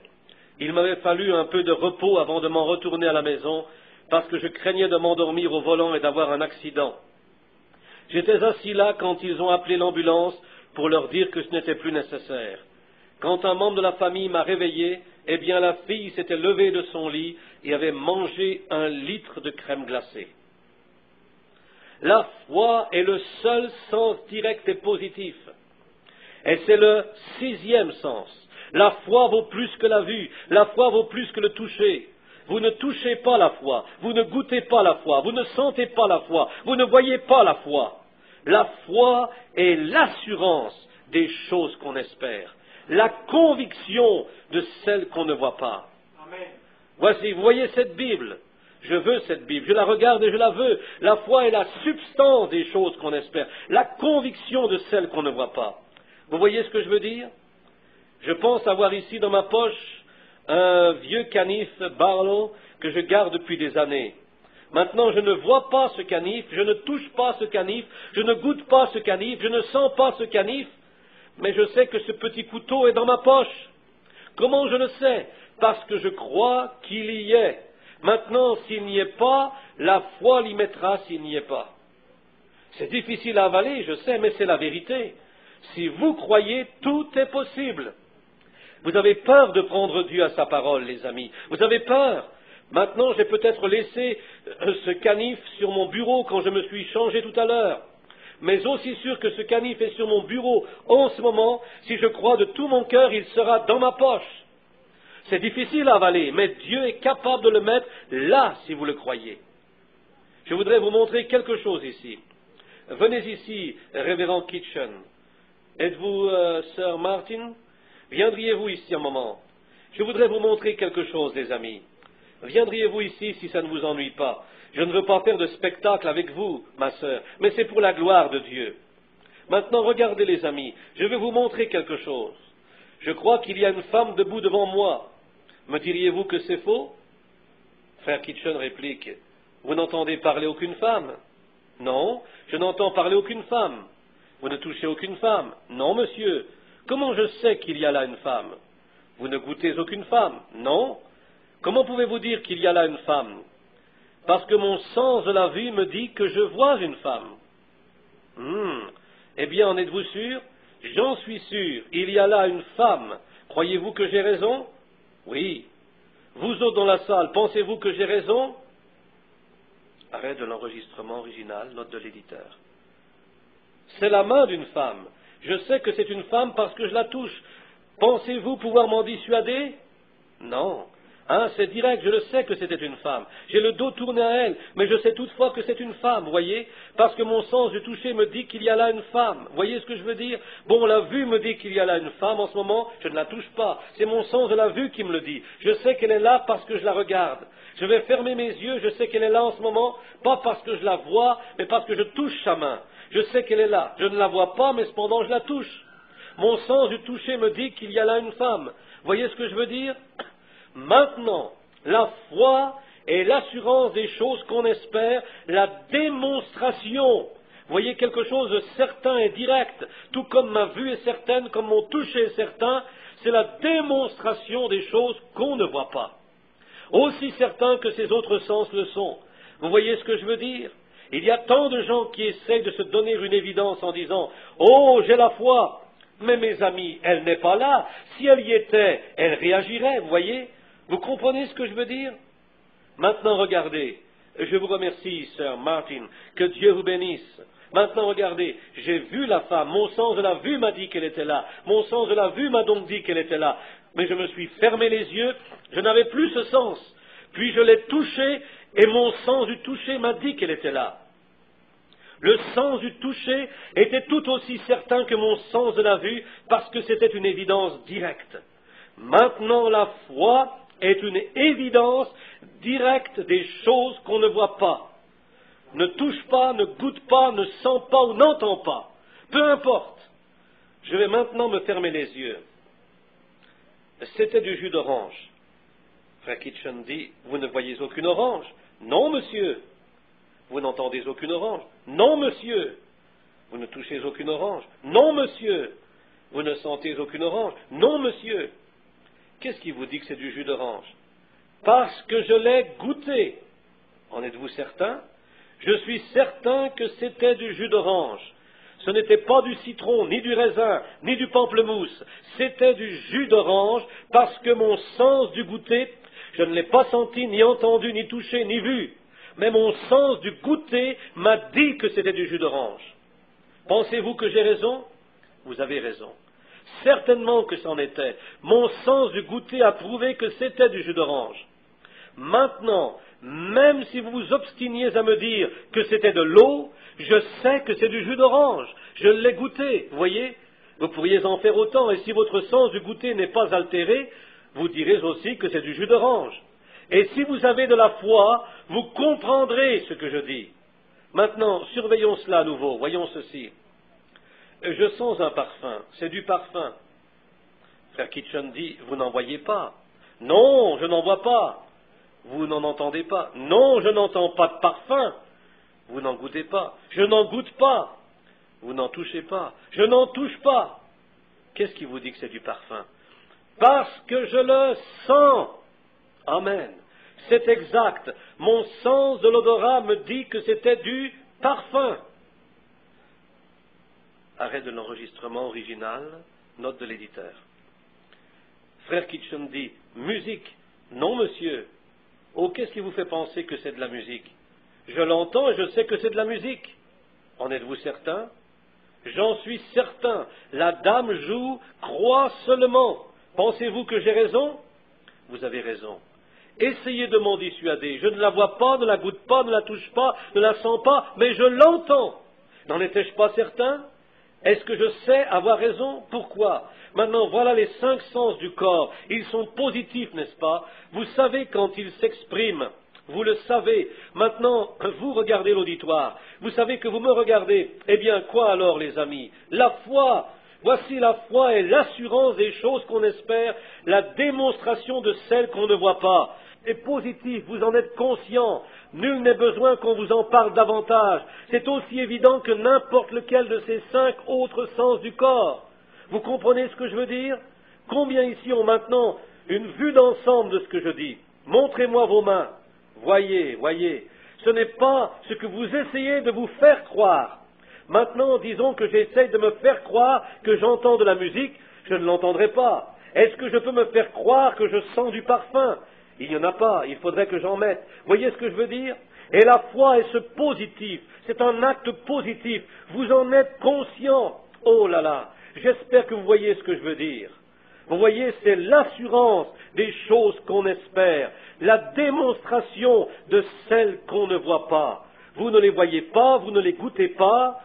Il m'avait fallu un peu de repos avant de m'en retourner à la maison parce que je craignais de m'endormir au volant et d'avoir un accident. J'étais assis là quand ils ont appelé l'ambulance pour leur dire que ce n'était plus nécessaire. Quand un membre de la famille m'a réveillé, eh bien la fille s'était levée de son lit et avait mangé 1 litre de crème glacée. La foi est le seul sens direct et positif. Et c'est le 6e sens. La foi vaut plus que la vue. La foi vaut plus que le toucher. Vous ne touchez pas la foi. Vous ne goûtez pas la foi. Vous ne sentez pas la foi. Vous ne voyez pas la foi. La foi est l'assurance des choses qu'on espère. La conviction de celles qu'on ne voit pas. Amen. Voici, vous voyez cette Bible. Je veux cette Bible, je la regarde et je la veux. La foi est la substance des choses qu'on espère, la conviction de celles qu'on ne voit pas. Vous voyez ce que je veux dire? Je pense avoir ici dans ma poche un vieux canif Barlow que je garde depuis des années. Maintenant, je ne vois pas ce canif, je ne touche pas ce canif, je ne goûte pas ce canif, je ne sens pas ce canif, mais je sais que ce petit couteau est dans ma poche. Comment je le sais? Parce que je crois qu'il y est. Maintenant, s'il n'y est pas, la foi l'y mettra s'il n'y est pas. C'est difficile à avaler, je sais, mais c'est la vérité. Si vous croyez, tout est possible. Vous avez peur de prendre Dieu à sa parole, les amis. Vous avez peur. Maintenant, j'ai peut-être laissé ce canif sur mon bureau quand je me suis changé tout à l'heure. Mais aussi sûr que ce canif est sur mon bureau en ce moment, si je crois de tout mon cœur, il sera dans ma poche. C'est difficile à avaler, mais Dieu est capable de le mettre là, si vous le croyez. Je voudrais vous montrer quelque chose ici. Venez ici, révérend Kitchen. Êtes-vous Sir Martin? Viendriez-vous ici un moment? Je voudrais vous montrer quelque chose, les amis. Viendriez-vous ici si ça ne vous ennuie pas? Je ne veux pas faire de spectacle avec vous, ma sœur, mais c'est pour la gloire de Dieu. Maintenant, regardez, les amis, je vais vous montrer quelque chose. Je crois qu'il y a une femme debout devant moi. Me diriez-vous que c'est faux? Frère Kitchen réplique, vous n'entendez parler aucune femme? Non, je n'entends parler aucune femme. Vous ne touchez aucune femme? Non, monsieur. Comment je sais qu'il y a là une femme? Vous ne goûtez aucune femme? Non. Comment pouvez-vous dire qu'il y a là une femme? Parce que mon sens de la vue me dit que je vois une femme. Eh bien, en êtes-vous sûr? J'en suis sûr. Il y a là une femme. Croyez-vous que j'ai raison? Oui. Vous autres dans la salle, pensez-vous que j'ai raison? Arrêt de l'enregistrement original, note de l'éditeur. C'est la main d'une femme. Je sais que c'est une femme parce que je la touche. Pensez-vous pouvoir m'en dissuader? Non. C'est direct, je le sais que c'était une femme. J'ai le dos tourné à elle, mais je sais toutefois que c'est une femme, voyez, parce que mon sens du toucher me dit qu'il y a là une femme. Voyez ce que je veux dire? Bon, la vue me dit qu'il y a là une femme en ce moment, je ne la touche pas. C'est mon sens de la vue qui me le dit. Je sais qu'elle est là parce que je la regarde. Je vais fermer mes yeux, je sais qu'elle est là en ce moment, pas parce que je la vois, mais parce que je touche sa main. Je sais qu'elle est là. Je ne la vois pas, mais cependant je la touche. Mon sens du toucher me dit qu'il y a là une femme. Voyez ce que je veux dire? Maintenant, la foi est l'assurance des choses qu'on espère, la démonstration. Voyez quelque chose de certain et direct, tout comme ma vue est certaine, comme mon toucher est certain, c'est la démonstration des choses qu'on ne voit pas. Aussi certain que ces autres sens le sont. Vous voyez ce que je veux dire? Il y a tant de gens qui essayent de se donner une évidence en disant « Oh, j'ai la foi !» Mais mes amis, elle n'est pas là. Si elle y était, elle réagirait, vous voyez? Vous comprenez ce que je veux dire? Maintenant, regardez. Je vous remercie, Sir Martin. Que Dieu vous bénisse. Maintenant, regardez. J'ai vu la femme. Mon sens de la vue m'a dit qu'elle était là. Mon sens de la vue m'a donc dit qu'elle était là. Mais je me suis fermé les yeux. Je n'avais plus ce sens. Puis je l'ai touchée et mon sens du toucher m'a dit qu'elle était là. Le sens du toucher était tout aussi certain que mon sens de la vue parce que c'était une évidence directe. Maintenant, la foi est une évidence directe des choses qu'on ne voit pas, ne touche pas, ne goûte pas, ne sent pas ou n'entend pas. Peu importe. Je vais maintenant me fermer les yeux. C'était du jus d'orange. Frère Kitchen dit, vous ne voyez aucune orange? Non, monsieur. Vous n'entendez aucune orange? Non, monsieur. Vous ne touchez aucune orange? Non, monsieur. Vous ne sentez aucune orange? Non, monsieur. Qu'est-ce qui vous dit que c'est du jus d'orange? Parce que je l'ai goûté. En êtes-vous certain? Je suis certain que c'était du jus d'orange. Ce n'était pas du citron, ni du raisin, ni du pamplemousse. C'était du jus d'orange parce que mon sens du goûter, je ne l'ai pas senti, ni entendu, ni touché, ni vu. Mais mon sens du goûter m'a dit que c'était du jus d'orange. Pensez-vous que j'ai raison? Vous avez raison. Certainement que c'en était. Mon sens du goûter a prouvé que c'était du jus d'orange. Maintenant, même si vous vous obstiniez à me dire que c'était de l'eau, je sais que c'est du jus d'orange. Je l'ai goûté, vous voyez? Vous pourriez en faire autant, et si votre sens du goûter n'est pas altéré, vous direz aussi que c'est du jus d'orange. Et si vous avez de la foi, vous comprendrez ce que je dis. Maintenant, surveillons cela à nouveau, voyons ceci. Je sens un parfum, c'est du parfum. Frère Kitchen dit, vous n'en voyez pas. Non, je n'en vois pas. Vous n'en entendez pas. Non, je n'entends pas de parfum. Vous n'en goûtez pas. Je n'en goûte pas. Vous n'en touchez pas. Je n'en touche pas. Qu'est-ce qui vous dit que c'est du parfum? Parce que je le sens. Amen. C'est exact. Mon sens de l'odorat me dit que c'était du parfum. Arrêt de l'enregistrement original, note de l'éditeur. Frère Kitchen dit, musique. Non, monsieur. Oh, qu'est-ce qui vous fait penser que c'est de la musique? Je l'entends et je sais que c'est de la musique. En êtes-vous certain? J'en suis certain. La dame joue, croit seulement. Pensez-vous que j'ai raison? Vous avez raison. Essayez de m'en dissuader. Je ne la vois pas, ne la goûte pas, ne la touche pas, ne la sens pas, mais je l'entends. N'en étais-je pas certain? Est-ce que je sais avoir raison? Pourquoi? Maintenant, voilà les 5 sens du corps. Ils sont positifs, n'est-ce pas? Vous savez quand ils s'expriment. Vous le savez. Maintenant, vous regardez l'auditoire. Vous savez que vous me regardez. Eh bien, quoi alors, les amis? La foi. Voici la foi et l'assurance des choses qu'on espère, la démonstration de celles qu'on ne voit pas. C'est positif, vous en êtes conscient. Nul n'est besoin qu'on vous en parle davantage. C'est aussi évident que n'importe lequel de ces 5 autres sens du corps. Vous comprenez ce que je veux dire? Combien ici ont maintenant une vue d'ensemble de ce que je dis? Montrez-moi vos mains. Voyez, voyez. Ce n'est pas ce que vous essayez de vous faire croire. Maintenant, disons que j'essaye de me faire croire que j'entends de la musique, je ne l'entendrai pas. Est-ce que je peux me faire croire que je sens du parfum? Il n'y en a pas, il faudrait que j'en mette. Voyez ce que je veux dire? Et la foi est ce positif, c'est un acte positif. Vous en êtes conscient. Oh là là, j'espère que vous voyez ce que je veux dire. Vous voyez, c'est l'assurance des choses qu'on espère, la démonstration de celles qu'on ne voit pas. Vous ne les voyez pas, vous ne les goûtez pas.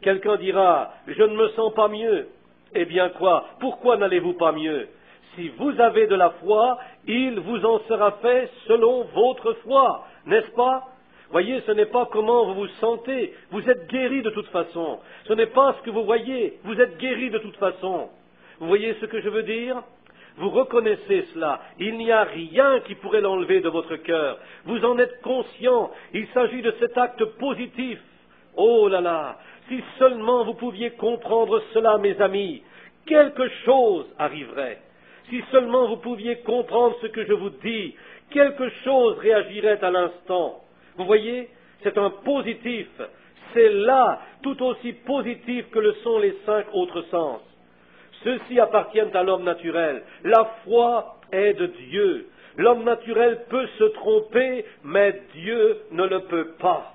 Quelqu'un dira, je ne me sens pas mieux. Eh bien quoi? Pourquoi n'allez-vous pas mieux? Si vous avez de la foi, il vous en sera fait selon votre foi, n'est-ce pas? Voyez, ce n'est pas comment vous vous sentez, vous êtes guéri de toute façon. Ce n'est pas ce que vous voyez, vous êtes guéri de toute façon. Vous voyez ce que je veux dire? Vous reconnaissez cela. Il n'y a rien qui pourrait l'enlever de votre cœur. Vous en êtes conscient. Il s'agit de cet acte positif. Oh là là! Si seulement vous pouviez comprendre cela, mes amis, quelque chose arriverait. Si seulement vous pouviez comprendre ce que je vous dis, quelque chose réagirait à l'instant. Vous voyez, c'est un positif. C'est là tout aussi positif que le sont les 5 autres sens. Ceux-ci appartiennent à l'homme naturel. La foi est de Dieu. L'homme naturel peut se tromper, mais Dieu ne le peut pas.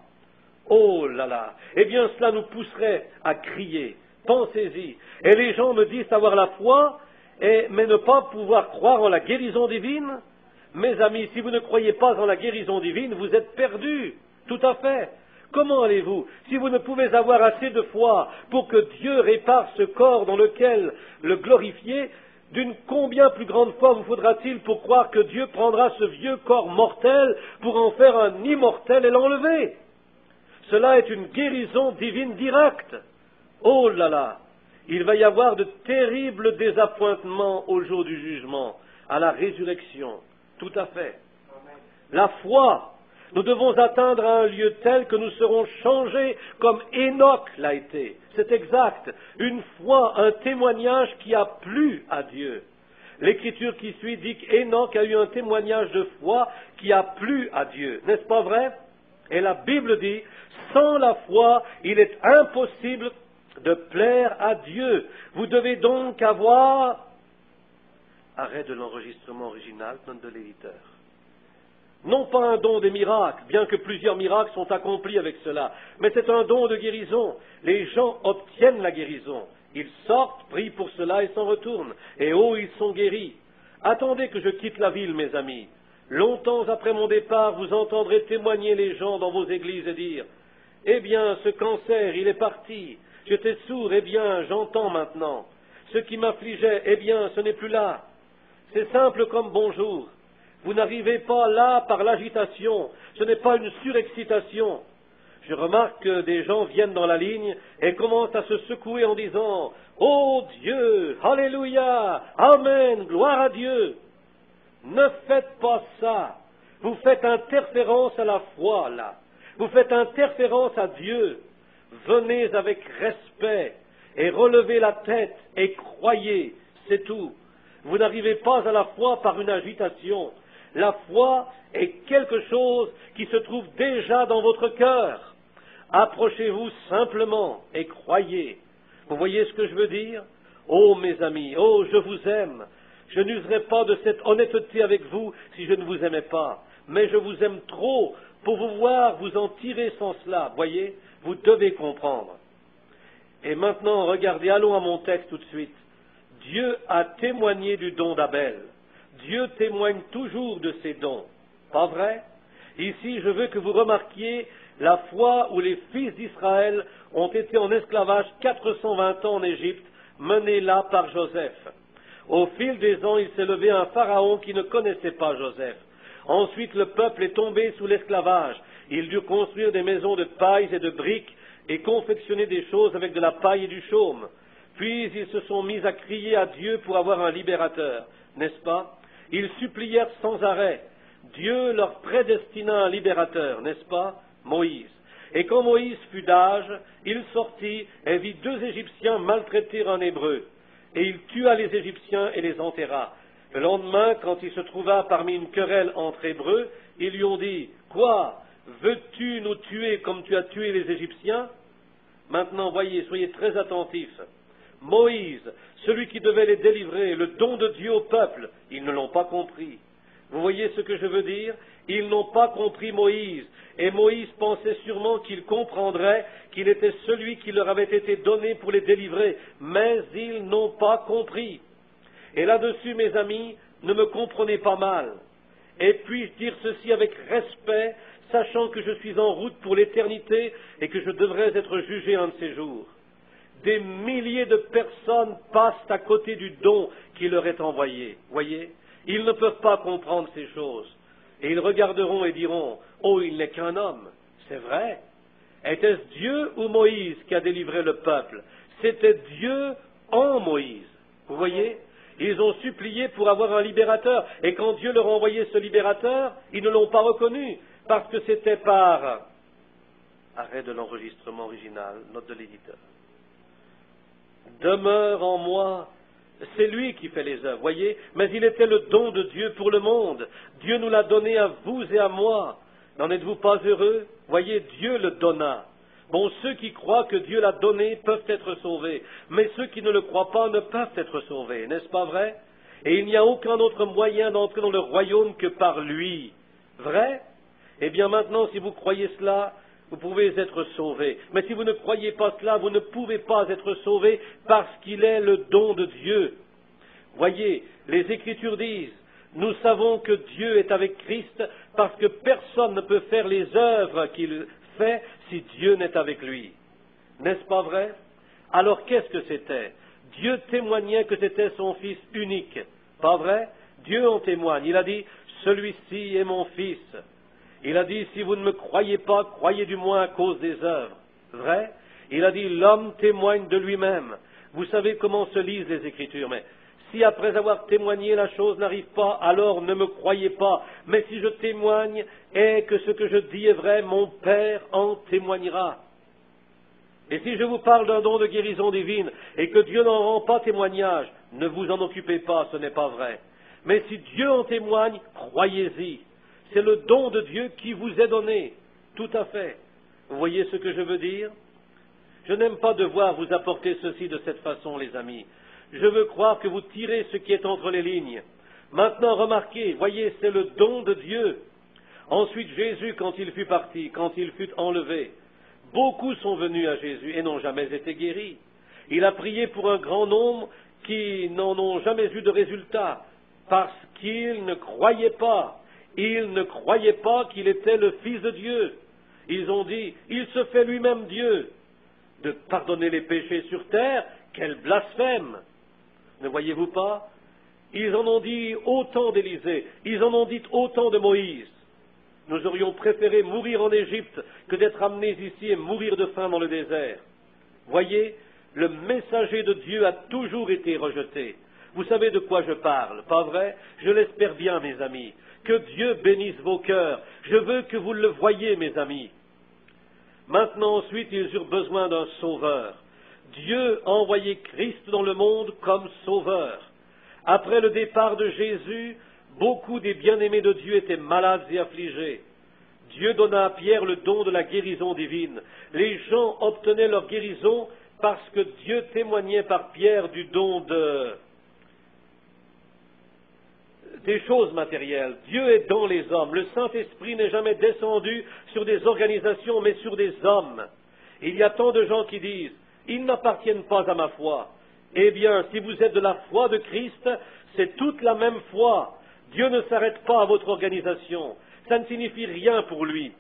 Oh là là! Eh bien, cela nous pousserait à crier. Pensez-y. Et les gens me disent avoir la foi, mais ne pas pouvoir croire en la guérison divine. Mes amis, si vous ne croyez pas en la guérison divine, vous êtes perdus. Tout à fait. Comment allez-vous? Si vous ne pouvez avoir assez de foi pour que Dieu répare ce corps dans lequel le glorifier, d'une combien plus grande foi vous faudra-t-il pour croire que Dieu prendra ce vieux corps mortel pour en faire un immortel et l'enlever? Cela est une guérison divine directe. Oh là là! Il va y avoir de terribles désappointements au jour du jugement, à la résurrection. Tout à fait. La foi, nous devons atteindre à un lieu tel que nous serons changés comme Enoch l'a été. C'est exact. Une foi, un témoignage qui a plu à Dieu. L'écriture qui suit dit qu'Enoch a eu un témoignage de foi qui a plu à Dieu. N'est-ce pas vrai? Et la Bible dit, sans la foi, il est impossible de plaire à Dieu. Vous devez donc avoir... Arrêt de l'enregistrement original, note de l'éditeur. Non pas un don des miracles, bien que plusieurs miracles sont accomplis avec cela, mais c'est un don de guérison. Les gens obtiennent la guérison. Ils sortent, prient pour cela et s'en retournent. Et oh, ils sont guéris. Attendez que je quitte la ville, mes amis. Longtemps après mon départ, vous entendrez témoigner les gens dans vos églises et dire « Eh bien, ce cancer, il est parti. J'étais sourd, eh bien, j'entends maintenant. Ce qui m'affligeait, eh bien, ce n'est plus là. » C'est simple comme bonjour. Vous n'arrivez pas là par l'agitation. Ce n'est pas une surexcitation. Je remarque que des gens viennent dans la ligne et commencent à se secouer en disant « Oh Dieu, Alléluia, Amen, gloire à Dieu !» Ne faites pas ça. Vous faites interférence à la foi, là. Vous faites interférence à Dieu. Venez avec respect et relevez la tête et croyez, c'est tout. Vous n'arrivez pas à la foi par une agitation. La foi est quelque chose qui se trouve déjà dans votre cœur. Approchez-vous simplement et croyez. Vous voyez ce que je veux dire? Oh mes amis, oh je vous aime. Je n'userais pas de cette honnêteté avec vous si je ne vous aimais pas. Mais je vous aime trop pour vous voir vous en tirer sans cela. Voyez, vous devez comprendre. Et maintenant, regardez, allons à mon texte tout de suite. Dieu a témoigné du don d'Abel. Dieu témoigne toujours de ses dons. Pas vrai? Ici, je veux que vous remarquiez la fois où les fils d'Israël ont été en esclavage 420 ans en Égypte, menés là par Joseph. Au fil des ans, il s'est levé un pharaon qui ne connaissait pas Joseph. Ensuite, le peuple est tombé sous l'esclavage. Ils durent construire des maisons de paille et de briques et confectionner des choses avec de la paille et du chaume. Puis ils se sont mis à crier à Dieu pour avoir un libérateur, n'est-ce pas? Ils supplièrent sans arrêt. Dieu leur prédestina un libérateur, n'est-ce pas? Moïse. Et quand Moïse fut d'âge, il sortit et vit 2 Égyptiens maltraiter un Hébreu. Et il tua les Égyptiens et les enterra. Le lendemain, quand il se trouva parmi une querelle entre Hébreux, ils lui ont dit, « Quoi? Veux-tu nous tuer comme tu as tué les Égyptiens ?» Maintenant, voyez, soyez très attentifs. Moïse, celui qui devait les délivrer, le don de Dieu au peuple, ils ne l'ont pas compris. Vous voyez ce que je veux dire? Ils n'ont pas compris Moïse, et Moïse pensait sûrement qu'il comprendrait qu'il était celui qui leur avait été donné pour les délivrer, mais ils n'ont pas compris. Et là-dessus, mes amis, ne me comprenez pas mal. Et puis-je dire ceci avec respect, sachant que je suis en route pour l'éternité et que je devrais être jugé un de ces jours. Des milliers de personnes passent à côté du don qui leur est envoyé. Voyez, ils ne peuvent pas comprendre ces choses. Et ils regarderont et diront, « Oh, il n'est qu'un homme. » C'est vrai. Était-ce Dieu ou Moïse qui a délivré le peuple? C'était Dieu en Moïse. Vous voyez? Ils ont supplié pour avoir un libérateur. Et quand Dieu leur a envoyé ce libérateur, ils ne l'ont pas reconnu. Parce que c'était par... Arrêt de l'enregistrement original, note de l'éditeur. Demeure en moi, c'est lui qui fait les œuvres, voyez, mais il était le don de Dieu pour le monde. Dieu nous l'a donné à vous et à moi. N'en êtes-vous pas heureux? Voyez, Dieu le donna. Bon, ceux qui croient que Dieu l'a donné peuvent être sauvés, mais ceux qui ne le croient pas ne peuvent être sauvés, n'est-ce pas vrai? Et il n'y a aucun autre moyen d'entrer dans le royaume que par lui. Vrai? Eh bien maintenant, si vous croyez cela, vous pouvez être sauvés. Mais si vous ne croyez pas cela, vous ne pouvez pas être sauvés parce qu'il est le don de Dieu. Voyez, les Écritures disent, nous savons que Dieu est avec Christ parce que personne ne peut faire les œuvres qu'il fait si Dieu n'est avec lui. N'est-ce pas vrai? Alors qu'est-ce que c'était? Dieu témoignait que c'était son Fils unique. Pas vrai? Dieu en témoigne. Il a dit, celui-ci est mon Fils. Il a dit, si vous ne me croyez pas, croyez du moins à cause des œuvres. Vrai? Il a dit, l'homme témoigne de lui-même. Vous savez comment se lisent les Écritures, mais si après avoir témoigné la chose n'arrive pas, alors ne me croyez pas. Mais si je témoigne et que ce que je dis est vrai, mon Père en témoignera. Et si je vous parle d'un don de guérison divine et que Dieu n'en rend pas témoignage, ne vous en occupez pas, ce n'est pas vrai. Mais si Dieu en témoigne, croyez-y. C'est le don de Dieu qui vous est donné. Tout à fait. Vous voyez ce que je veux dire? Je n'aime pas devoir vous apporter ceci de cette façon, les amis. Je veux croire que vous tirez ce qui est entre les lignes. Maintenant, remarquez, voyez, c'est le don de Dieu. Ensuite, Jésus, quand il fut parti, quand il fut enlevé, beaucoup sont venus à Jésus et n'ont jamais été guéris. Il a prié pour un grand nombre qui n'en ont jamais eu de résultat, parce qu'ils ne croyaient pas. Ils ne croyaient pas qu'il était le Fils de Dieu. Ils ont dit, il se fait lui-même Dieu. De pardonner les péchés sur terre, quel blasphème! Ne voyez-vous pas? Ils en ont dit autant d'Élisée, ils en ont dit autant de Moïse. Nous aurions préféré mourir en Égypte que d'être amenés ici et mourir de faim dans le désert. Voyez, le messager de Dieu a toujours été rejeté. Vous savez de quoi je parle, pas vrai? Je l'espère bien, mes amis. Que Dieu bénisse vos cœurs. Je veux que vous le voyiez, mes amis. Maintenant, ensuite, ils eurent besoin d'un sauveur. Dieu a envoyé Christ dans le monde comme sauveur. Après le départ de Jésus, beaucoup des bien-aimés de Dieu étaient malades et affligés. Dieu donna à Pierre le don de la guérison divine. Les gens obtenaient leur guérison parce que Dieu témoignait par Pierre du don des choses matérielles. Dieu est dans les hommes. Le Saint-Esprit n'est jamais descendu sur des organisations, mais sur des hommes. Il y a tant de gens qui disent, ils n'appartiennent pas à ma foi. Eh bien, si vous êtes de la foi de Christ, c'est toute la même foi. Dieu ne s'arrête pas à votre organisation. Ça ne signifie rien pour lui.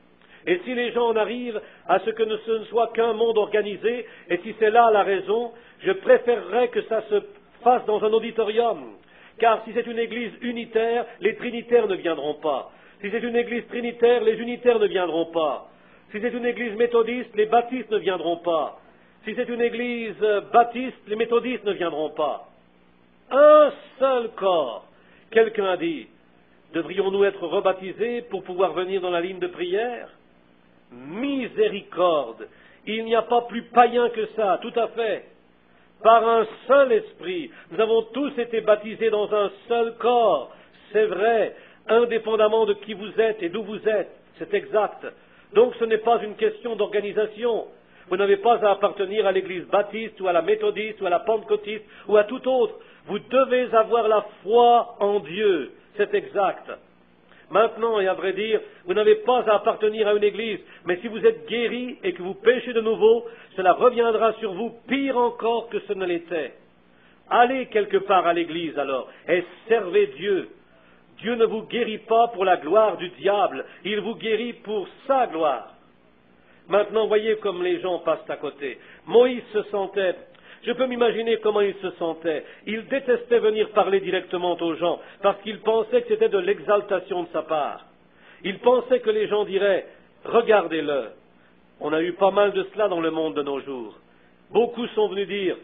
Et si les gens en arrivent à ce que ce ne soit qu'un monde organisé, et si c'est là la raison, je préférerais que ça se fasse dans un auditorium. Car si c'est une église unitaire, les trinitaires ne viendront pas. Si c'est une église trinitaire, les unitaires ne viendront pas. Si c'est une église méthodiste, les baptistes ne viendront pas. Si c'est une église baptiste, les méthodistes ne viendront pas. Un seul corps. Quelqu'un a dit, devrions-nous être rebaptisés pour pouvoir venir dans la ligne de prière? Miséricorde. Il n'y a pas plus païen que ça, tout à fait. Par un seul esprit, nous avons tous été baptisés dans un seul corps. C'est vrai, indépendamment de qui vous êtes et d'où vous êtes. C'est exact. Donc ce n'est pas une question d'organisation. Vous n'avez pas à appartenir à l'église baptiste ou à la méthodiste ou à la pentecôtiste ou à tout autre. Vous devez avoir la foi en Dieu. C'est exact. Maintenant, et à vrai dire, vous n'avez pas à appartenir à une église, mais si vous êtes guéri et que vous péchez de nouveau, cela reviendra sur vous pire encore que ce ne l'était. Allez quelque part à l'église alors et servez Dieu. Dieu ne vous guérit pas pour la gloire du diable, il vous guérit pour sa gloire. Maintenant, voyez comme les gens passent à côté. Moïse se sentait, je peux m'imaginer comment il se sentait. Il détestait venir parler directement aux gens, parce qu'il pensait que c'était de l'exaltation de sa part. Il pensait que les gens diraient, regardez-le. On a eu pas mal de cela dans le monde de nos jours. Beaucoup sont venus dire,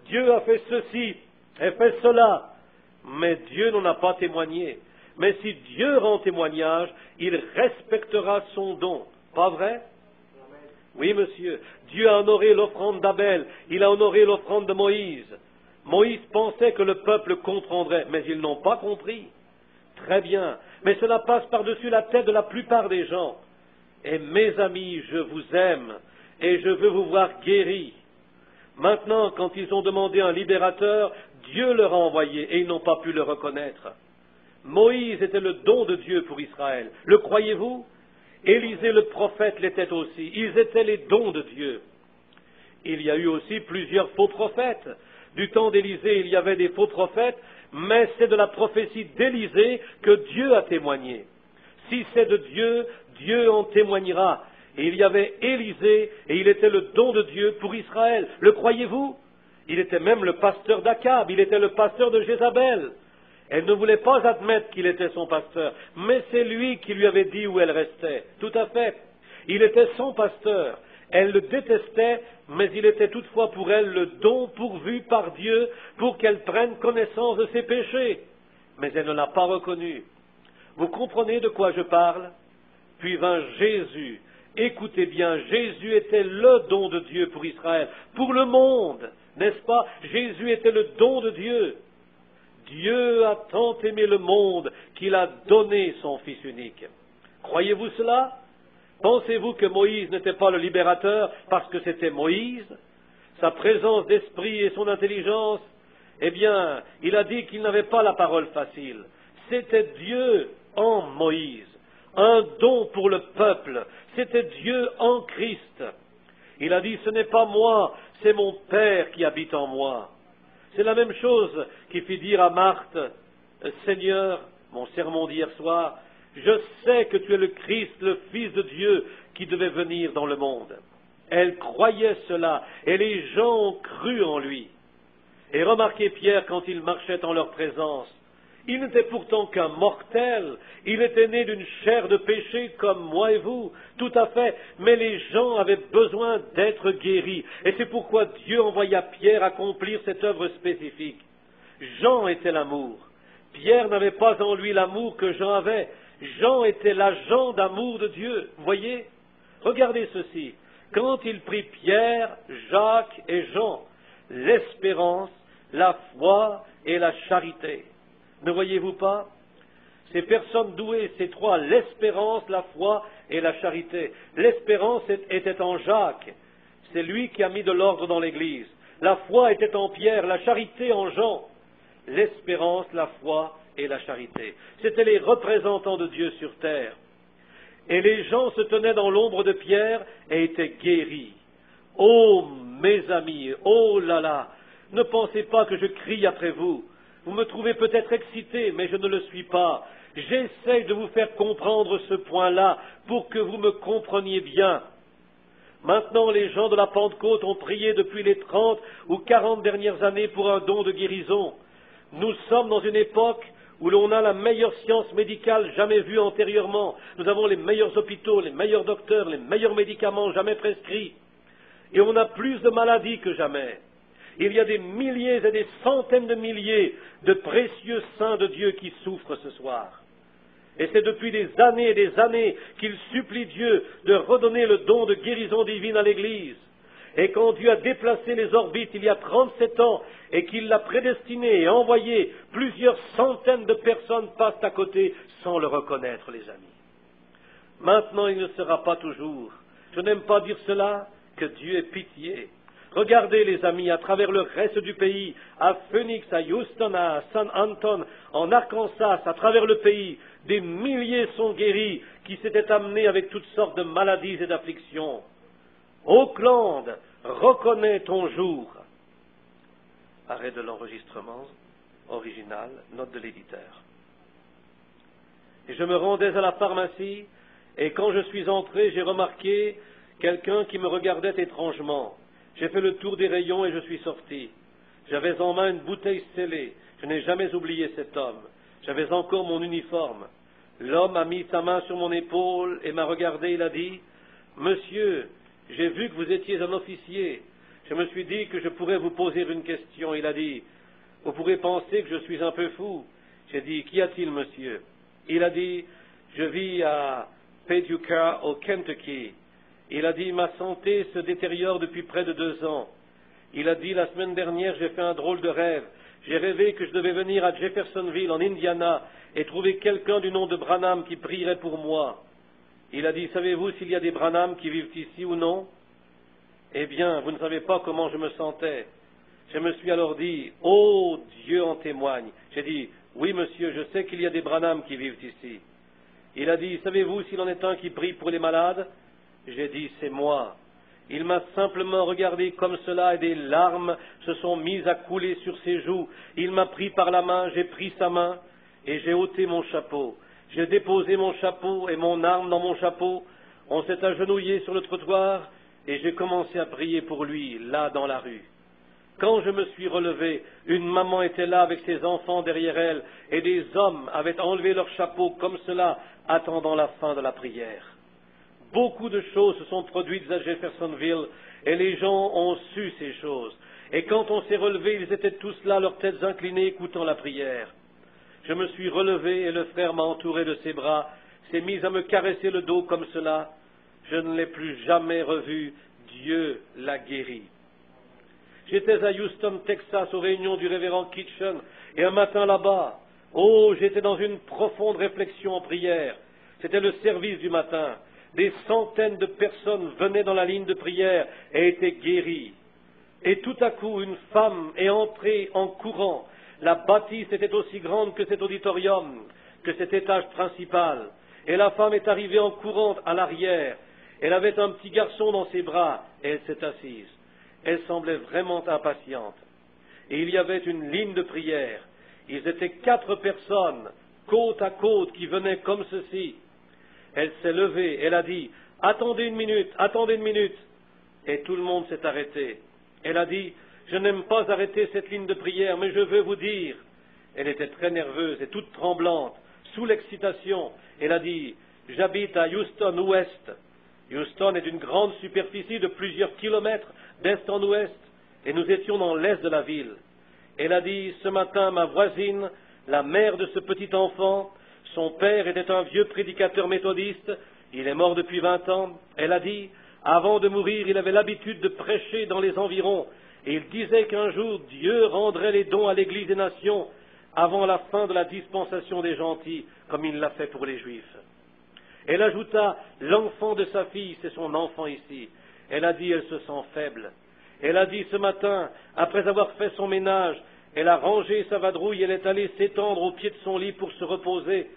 Dieu a fait ceci, et fait cela. Mais Dieu n'en a pas témoigné. Mais si Dieu rend témoignage, il respectera son don. Pas vrai? Oui, monsieur. Dieu a honoré l'offrande d'Abel. Il a honoré l'offrande de Moïse. Moïse pensait que le peuple comprendrait, mais ils n'ont pas compris. Très bien. Mais cela passe par-dessus la tête de la plupart des gens. Et mes amis, je vous aime, et je veux vous voir guéris. Maintenant, quand ils ont demandé un libérateur, Dieu leur a envoyé, et ils n'ont pas pu le reconnaître. Moïse était le don de Dieu pour Israël. Le croyez-vous? Élisée le prophète l'était aussi. Ils étaient les dons de Dieu. Il y a eu aussi plusieurs faux prophètes. Du temps d'Élisée, il y avait des faux prophètes, mais c'est de la prophétie d'Élisée que Dieu a témoigné. Si c'est de Dieu, Dieu en témoignera. Et il y avait Élisée, et il était le don de Dieu pour Israël. Le croyez-vous? Il était même le pasteur d'Akab, il était le pasteur de Jézabel. Elle ne voulait pas admettre qu'il était son pasteur, mais c'est lui qui lui avait dit où elle restait. Tout à fait. Il était son pasteur. Elle le détestait, mais il était toutefois pour elle le don pourvu par Dieu pour qu'elle prenne connaissance de ses péchés. Mais elle ne l'a pas reconnu. Vous comprenez de quoi je parle? Puis vint Jésus. Écoutez bien, Jésus était le don de Dieu pour Israël, pour le monde, n'est-ce pas? Jésus était le don de Dieu. Dieu a tant aimé le monde qu'il a donné son Fils unique. Croyez-vous cela? Pensez-vous que Moïse n'était pas le libérateur parce que c'était Moïse? Sa présence d'esprit et son intelligence? Eh bien, il a dit qu'il n'avait pas la parole facile. C'était Dieu en Moïse, un don pour le peuple. C'était Dieu en Christ. Il a dit, ce n'est pas moi, c'est mon Père qui habite en moi. C'est la même chose qui fit dire à Marthe, Seigneur, mon sermon d'hier soir, je sais que tu es le Christ, le Fils de Dieu, qui devait venir dans le monde. Elle croyait cela, et les gens ont cru en lui. Et remarquez Pierre quand il marchait en leur présence. Il n'était pourtant qu'un mortel, il était né d'une chair de péché comme moi et vous, tout à fait, mais les gens avaient besoin d'être guéris, et c'est pourquoi Dieu envoya Pierre accomplir cette œuvre spécifique. Jean était l'amour. Pierre n'avait pas en lui l'amour que Jean avait. Jean était l'agent d'amour de Dieu. Vous voyez? Regardez ceci. Quand il prit Pierre, Jacques et Jean, l'espérance, la foi et la charité. Ne voyez-vous pas? Ces personnes douées, ces trois, l'espérance, la foi et la charité. L'espérance était en Jacques. C'est lui qui a mis de l'ordre dans l'Église. La foi était en Pierre, la charité en Jean. L'espérance, la foi et la charité. C'étaient les représentants de Dieu sur terre. Et les gens se tenaient dans l'ombre de Pierre et étaient guéris. Oh, mes amis, oh là là, ne pensez pas que je crie après vous. Vous me trouvez peut-être excité, mais je ne le suis pas. J'essaie de vous faire comprendre ce point-là pour que vous me compreniez bien. Maintenant, les gens de la Pentecôte ont prié depuis les 30 ou 40 dernières années pour un don de guérison. Nous sommes dans une époque où l'on a la meilleure science médicale jamais vue antérieurement. Nous avons les meilleurs hôpitaux, les meilleurs docteurs, les meilleurs médicaments jamais prescrits. Et on a plus de maladies que jamais. Il y a des milliers et des centaines de milliers de précieux saints de Dieu qui souffrent ce soir. Et c'est depuis des années et des années qu'ils supplient Dieu de redonner le don de guérison divine à l'Église. Et quand Dieu a déplacé les orbites il y a 37 ans et qu'il l'a prédestiné et envoyé, plusieurs centaines de personnes passent à côté sans le reconnaître, les amis. Maintenant, il ne sera pas toujours, je n'aime pas dire cela, que Dieu ait pitié. Regardez, les amis, à travers le reste du pays, à Phoenix, à Houston, à San Antonio, en Arkansas, à travers le pays, des milliers sont guéris qui s'étaient amenés avec toutes sortes de maladies et d'afflictions. Oakland, reconnais ton jour. Arrêt de l'enregistrement original, note de l'éditeur. Et je me rendais à la pharmacie, et quand je suis entré, j'ai remarqué quelqu'un qui me regardait étrangement. J'ai fait le tour des rayons et je suis sorti. J'avais en main une bouteille scellée. Je n'ai jamais oublié cet homme. J'avais encore mon uniforme. L'homme a mis sa main sur mon épaule et m'a regardé. Il a dit, « Monsieur, j'ai vu que vous étiez un officier. Je me suis dit que je pourrais vous poser une question. » Il a dit, « Vous pourrez penser que je suis un peu fou. » J'ai dit, « Qu'y a-t-il, monsieur ?» Il a dit, « Je vis à Paducah, au Kentucky. » Il a dit, « Ma santé se détériore depuis près de 2 ans. » Il a dit, « La semaine dernière, j'ai fait un drôle de rêve. J'ai rêvé que je devais venir à Jeffersonville, en Indiana, et trouver quelqu'un du nom de Branham qui prierait pour moi. » Il a dit, « Savez-vous s'il y a des Branham qui vivent ici ou non ?» Eh bien, vous ne savez pas comment je me sentais. Je me suis alors dit, « Oh, Dieu en témoigne. » J'ai dit, « Oui, monsieur, je sais qu'il y a des Branham qui vivent ici. » Il a dit, « Savez-vous s'il en est un qui prie pour les malades ?» J'ai dit, « C'est moi. » Il m'a simplement regardé comme cela et des larmes se sont mises à couler sur ses joues. Il m'a pris par la main, j'ai pris sa main et j'ai ôté mon chapeau. J'ai déposé mon chapeau et mon arme dans mon chapeau. On s'est agenouillé sur le trottoir et j'ai commencé à prier pour lui, là dans la rue. Quand je me suis relevé, une maman était là avec ses enfants derrière elle et des hommes avaient enlevé leur chapeau comme cela, attendant la fin de la prière. Beaucoup de choses se sont produites à Jeffersonville et les gens ont su ces choses. Et quand on s'est relevé, ils étaient tous là, leurs têtes inclinées, écoutant la prière. Je me suis relevé et le frère m'a entouré de ses bras, s'est mis à me caresser le dos comme cela. Je ne l'ai plus jamais revu. Dieu l'a guéri. J'étais à Houston, Texas, aux réunions du révérend Kitchen, et un matin là-bas, j'étais dans une profonde réflexion en prière. C'était le service du matin. Des centaines de personnes venaient dans la ligne de prière et étaient guéries. Et tout à coup, une femme est entrée en courant. La bâtisse était aussi grande que cet auditorium, que cet étage principal. Et la femme est arrivée en courant à l'arrière. Elle avait un petit garçon dans ses bras et elle s'est assise. Elle semblait vraiment impatiente. Et il y avait une ligne de prière. Ils étaient 4 personnes, côte à côte, qui venaient comme ceci. Elle s'est levée, elle a dit, « Attendez une minute. » Et tout le monde s'est arrêté. Elle a dit, « Je n'aime pas arrêter cette ligne de prière, mais je veux vous dire. » Elle était très nerveuse et toute tremblante, sous l'excitation. Elle a dit, « J'habite à Houston Ouest. » Houston est d'une grande superficie de plusieurs kilomètres d'est en ouest, et nous étions dans l'est de la ville. Elle a dit, « Ce matin, ma voisine, la mère de ce petit enfant, son père était un vieux prédicateur méthodiste, il est mort depuis 20 ans. Elle a dit, avant de mourir, il avait l'habitude de prêcher dans les environs, et il disait qu'un jour Dieu rendrait les dons à l'Église des nations avant la fin de la dispensation des gentils, comme il l'a fait pour les Juifs. Elle ajouta, l'enfant de sa fille, c'est son enfant ici. Elle a dit, elle se sent faible. Elle a dit, ce matin, après avoir fait son ménage, elle a rangé sa vadrouille, elle est allée s'étendre au pied de son lit pour se reposer.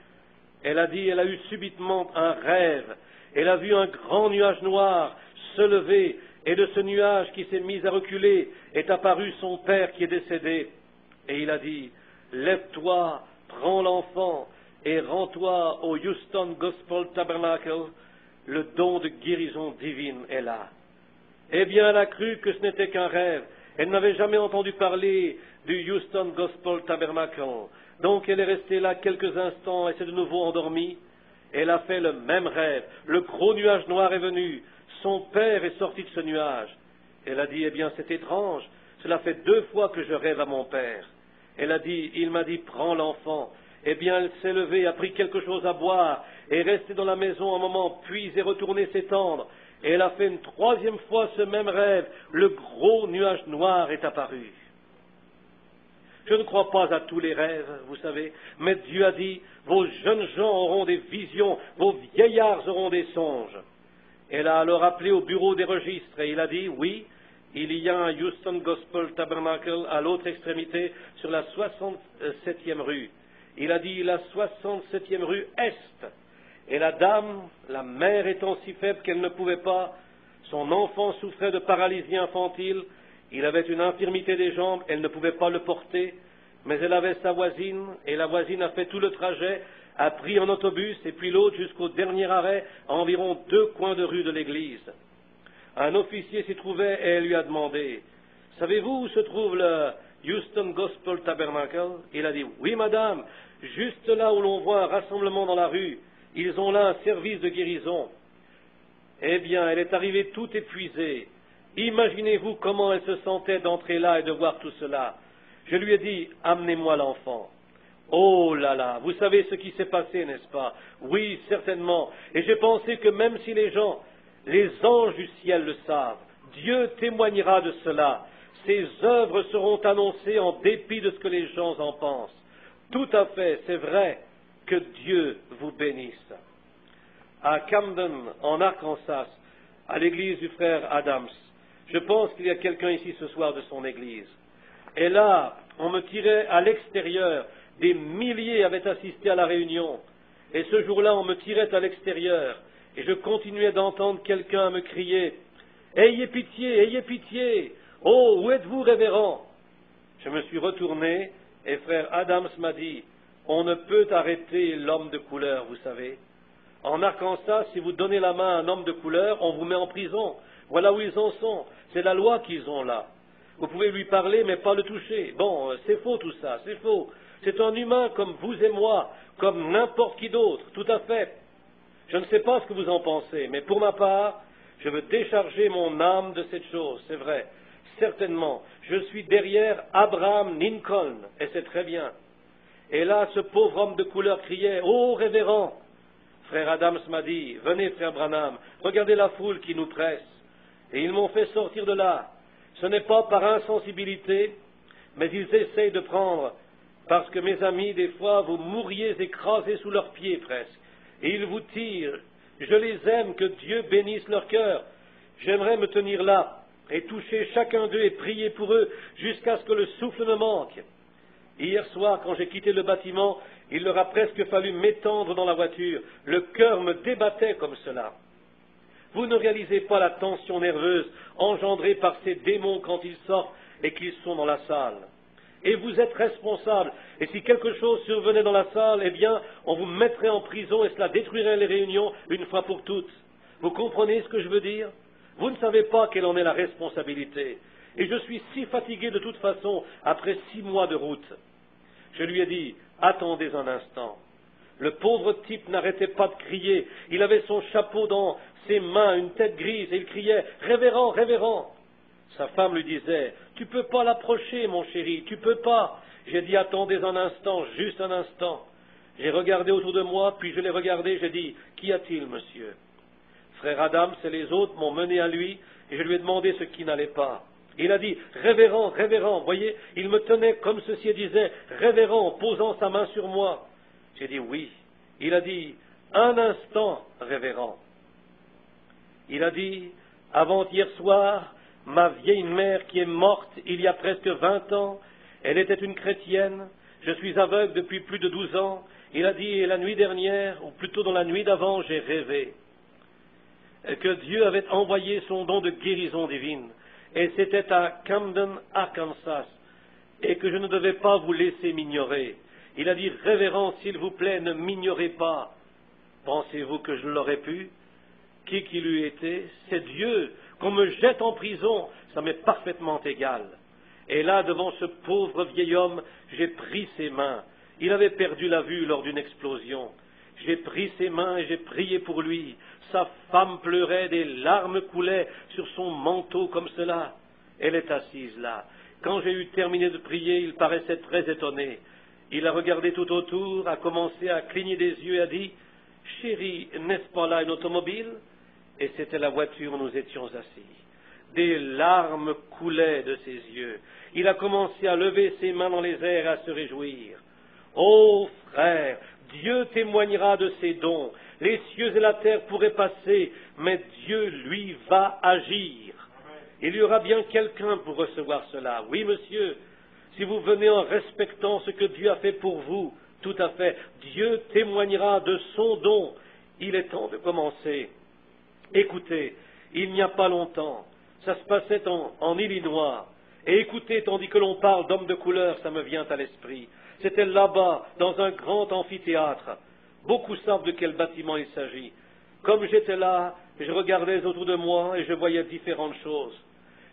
Elle a dit, elle a eu subitement un rêve. Elle a vu un grand nuage noir se lever, et de ce nuage qui s'est mis à reculer est apparu son père qui est décédé. Et il a dit, lève-toi, prends l'enfant, et rends-toi au Houston Gospel Tabernacle. Le don de guérison divine est là. Eh bien, elle a cru que ce n'était qu'un rêve. Elle n'avait jamais entendu parler du Houston Gospel Tabernacle. Donc elle est restée là quelques instants et s'est de nouveau endormie. Elle a fait le même rêve. Le gros nuage noir est venu. Son père est sorti de ce nuage. Elle a dit, eh bien, c'est étrange, cela fait 2 fois que je rêve à mon père. Elle a dit, il m'a dit, prends l'enfant. Eh bien, elle s'est levée, a pris quelque chose à boire, est restée dans la maison un moment, puis est retournée s'étendre. Et elle a fait une 3e fois ce même rêve. Le gros nuage noir est apparu. Je ne crois pas à tous les rêves, vous savez, mais Dieu a dit, vos jeunes gens auront des visions, vos vieillards auront des songes. Elle a alors appelé au bureau des registres et il a dit, oui, il y a un Houston Gospel Tabernacle à l'autre extrémité sur la 67e rue. Il a dit la 67e rue Est. Et la dame, la mère étant si faible qu'elle ne pouvait pas, son enfant souffrait de paralysie infantile, il avait une infirmité des jambes, elle ne pouvait pas le porter, mais elle avait sa voisine, et la voisine a fait tout le trajet, a pris un autobus, et puis l'autre jusqu'au dernier arrêt, à environ 2 coins de rue de l'église. Un officier s'y trouvait et elle lui a demandé, « Savez-vous où se trouve le Houston Gospel Tabernacle ?» Il a dit, « Oui, madame, juste là où l'on voit un rassemblement dans la rue, ils ont là un service de guérison. » Eh bien, elle est arrivée toute épuisée. Imaginez-vous comment elle se sentait d'entrer là et de voir tout cela. Je lui ai dit, « Amenez-moi l'enfant. » Oh là là, vous savez ce qui s'est passé, n'est-ce pas? Oui, certainement. Et j'ai pensé que même si les anges du ciel le savent, Dieu témoignera de cela. Ses œuvres seront annoncées en dépit de ce que les gens en pensent. Tout à fait, c'est vrai. Que Dieu vous bénisse. À Camden, en Arkansas, à l'église du frère Adams, je pense qu'il y a quelqu'un ici ce soir de son église. Et là, on me tirait à l'extérieur. Des milliers avaient assisté à la réunion. Et ce jour-là, on me tirait à l'extérieur. Et je continuais d'entendre quelqu'un me crier, « Ayez pitié, ayez pitié! Oh, où êtes-vous, révérend ?» Je me suis retourné et frère Adams m'a dit, « On ne peut arrêter l'homme de couleur, vous savez. En Arkansas, si vous donnez la main à un homme de couleur, on vous met en prison. Voilà où ils en sont. C'est la loi qu'ils ont là. Vous pouvez lui parler, mais pas le toucher. Bon, c'est faux tout ça, c'est faux. C'est un humain comme vous et moi, comme n'importe qui d'autre, tout à fait. Je ne sais pas ce que vous en pensez, mais pour ma part, je veux décharger mon âme de cette chose, c'est vrai. Certainement, je suis derrière Abraham Lincoln, et c'est très bien. Et là, ce pauvre homme de couleur criait, « Oh, révérend !» Frère Adams m'a dit, « Venez, frère Branham, regardez la foule qui nous presse. » Et ils m'ont fait sortir de là. Ce n'est pas par insensibilité, mais ils essayent de prendre, parce que mes amis, des fois, vous mourriez écrasés sous leurs pieds presque. Et ils vous tirent. Je les aime, que Dieu bénisse leur cœur. J'aimerais me tenir là et toucher chacun d'eux et prier pour eux jusqu'à ce que le souffle me manque. Hier soir, quand j'ai quitté le bâtiment, il leur a presque fallu m'étendre dans la voiture. Le cœur me débattait comme cela. Vous ne réalisez pas la tension nerveuse engendrée par ces démons quand ils sortent et qu'ils sont dans la salle. Et vous êtes responsable. Et si quelque chose survenait dans la salle, eh bien, on vous mettrait en prison et cela détruirait les réunions une fois pour toutes. Vous comprenez ce que je veux dire? Vous ne savez pas quelle en est la responsabilité. Et je suis si fatigué de toute façon après 6 mois de route. Je lui ai dit, attendez un instant. Le pauvre type n'arrêtait pas de crier. Il avait son chapeau dans ses mains, une tête grise, et il criait, révérend, révérend. Sa femme lui disait, tu peux pas l'approcher, mon chéri, tu peux pas. J'ai dit, attendez un instant, juste un instant. J'ai regardé autour de moi, puis je l'ai regardé, j'ai dit, qu'y a-t-il, monsieur? Frère Adams et les autres m'ont mené à lui, et je lui ai demandé ce qui n'allait pas. Il a dit, révérend, révérend, voyez, il me tenait comme ceci et disait, révérend, en posant sa main sur moi. J'ai dit, oui. Il a dit, un instant, révérend. Il a dit, avant-hier soir, ma vieille mère qui est morte il y a presque 20 ans, elle était une chrétienne, je suis aveugle depuis plus de 12 ans. Il a dit, et la nuit dernière, ou plutôt dans la nuit d'avant, j'ai rêvé que Dieu avait envoyé son don de guérison divine. Et c'était à Camden, Arkansas, et que je ne devais pas vous laisser m'ignorer. Il a dit, révérend, s'il vous plaît, ne m'ignorez pas. Pensez-vous que je l'aurais pu? Qui lui était? C'est Dieu. Qu'on me jette en prison, ça m'est parfaitement égal. Et là, devant ce pauvre vieil homme, j'ai pris ses mains. Il avait perdu la vue lors d'une explosion. J'ai pris ses mains et j'ai prié pour lui. Sa femme pleurait, des larmes coulaient sur son manteau comme cela. Elle est assise là. Quand j'ai eu terminé de prier, il paraissait très étonné. Il a regardé tout autour, a commencé à cligner des yeux et a dit « Chérie, n'est-ce pas là une automobile ?» Et c'était la voiture où nous étions assis. Des larmes coulaient de ses yeux. Il a commencé à lever ses mains dans les airs et à se réjouir. Ô frère, Dieu témoignera de ses dons. Les cieux et la terre pourraient passer, mais Dieu, lui, va agir. Il y aura bien quelqu'un pour recevoir cela. Oui, monsieur, si vous venez en respectant ce que Dieu a fait pour vous, tout à fait, Dieu témoignera de son don. Il est temps de commencer. Écoutez, il n'y a pas longtemps, ça se passait en Illinois. Et écoutez, tandis que l'on parle d'hommes de couleur, ça me vient à l'esprit. C'était là-bas, dans un grand amphithéâtre. Beaucoup savent de quel bâtiment il s'agit. Comme j'étais là, je regardais autour de moi et je voyais différentes choses.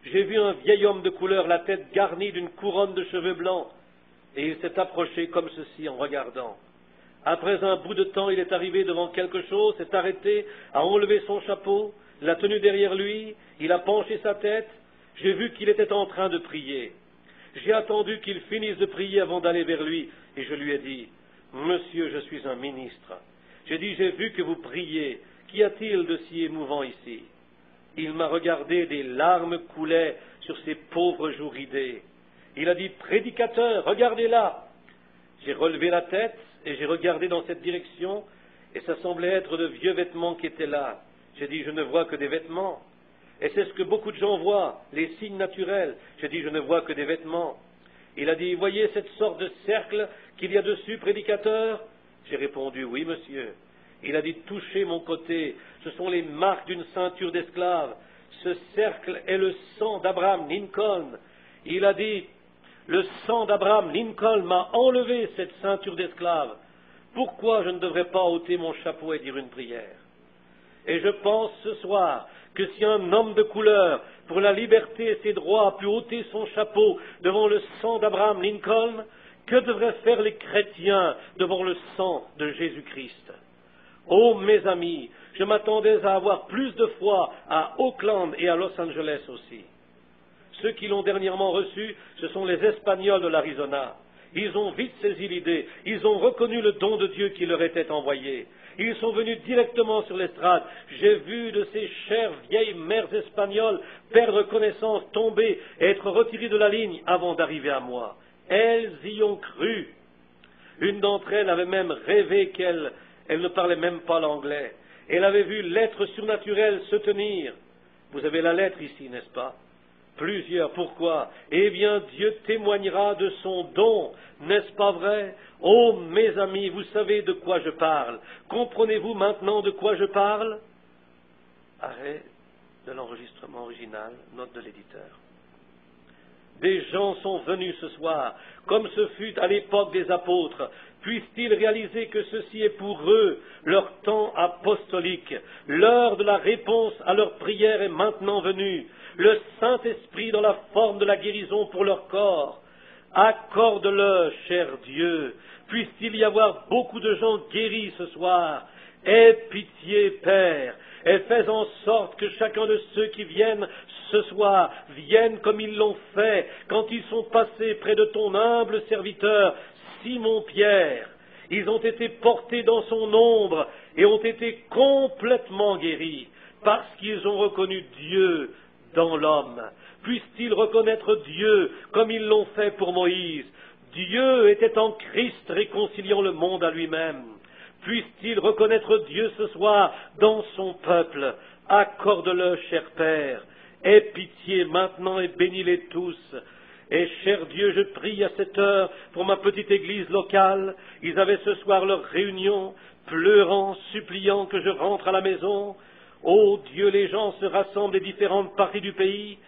J'ai vu un vieil homme de couleur, la tête garnie d'une couronne de cheveux blancs, et il s'est approché comme ceci en regardant. Après un bout de temps, il est arrivé devant quelque chose, s'est arrêté, a enlevé son chapeau, l'a tenu derrière lui, il a penché sa tête, j'ai vu qu'il était en train de prier. J'ai attendu qu'il finisse de prier avant d'aller vers lui, et je lui ai dit, « Monsieur, je suis un ministre. » J'ai dit, « J'ai vu que vous priez. Qu'y a-t-il de si émouvant ici ?» Il m'a regardé, des larmes coulaient sur ses pauvres joues ridées. Il a dit, « Prédicateur, regardez là !» J'ai relevé la tête et j'ai regardé dans cette direction, et ça semblait être de vieux vêtements qui étaient là. J'ai dit, « Je ne vois que des vêtements. » Et c'est ce que beaucoup de gens voient, les signes naturels. J'ai dit, « Je ne vois que des vêtements. » Il a dit, « Voyez cette sorte de cercle qu'il y a dessus, prédicateur ?» J'ai répondu, « Oui, monsieur. » Il a dit, « Touchez mon côté, ce sont les marques d'une ceinture d'esclave. Ce cercle est le sang d'Abraham Lincoln. » Il a dit, « Le sang d'Abraham Lincoln m'a enlevé cette ceinture d'esclave. Pourquoi je ne devrais pas ôter mon chapeau et dire une prière ?» Et je pense ce soir que si un homme de couleur, pour la liberté et ses droits, a pu ôter son chapeau devant le sang d'Abraham Lincoln, que devraient faire les chrétiens devant le sang de Jésus-Christ? Oh, mes amis, je m'attendais à avoir plus de foi à Oakland et à Los Angeles aussi. Ceux qui l'ont dernièrement reçu, ce sont les Espagnols de l'Arizona. Ils ont vite saisi l'idée, ils ont reconnu le don de Dieu qui leur était envoyé. Ils sont venus directement sur l'estrade. J'ai vu de ces chères vieilles mères espagnoles perdre connaissance, tomber et être retirées de la ligne avant d'arriver à moi. Elles y ont cru. Une d'entre elles avait même rêvé qu'elle ne parlait même pas l'anglais. Elle avait vu l'être surnaturel se tenir. Vous avez la lettre ici, n'est-ce pas? Plusieurs. Pourquoi? Eh bien, Dieu témoignera de son don, n'est-ce pas vrai? Oh, mes amis, vous savez de quoi je parle. Comprenez-vous maintenant de quoi je parle? Arrêt de l'enregistrement original, note de l'éditeur. Des gens sont venus ce soir, comme ce fut à l'époque des apôtres. Puissent-ils réaliser que ceci est pour eux leur temps apostolique. L'heure de la réponse à leur prière est maintenant venue. Le Saint-Esprit dans la forme de la guérison pour leur corps. Accorde-le, cher Dieu. Puisse-t-il y avoir beaucoup de gens guéris ce soir. Aie pitié, Père, et fais en sorte que chacun de ceux qui viennent ce soir viennent comme ils l'ont fait quand ils sont passés près de ton humble serviteur, Simon-Pierre. Ils ont été portés dans son ombre et ont été complètement guéris parce qu'ils ont reconnu Dieu dans l'homme. Puissent-ils reconnaître Dieu comme ils l'ont fait pour Moïse. Dieu était en Christ réconciliant le monde à lui-même. Puissent-ils reconnaître Dieu ce soir dans son peuple. Accorde-le, cher Père. Aie pitié maintenant et bénis-les tous. Et cher Dieu, je prie à cette heure pour ma petite église locale. Ils avaient ce soir leur réunion, pleurant, suppliant que je rentre à la maison. Ô Dieu, les gens se rassemblent des différentes parties du pays.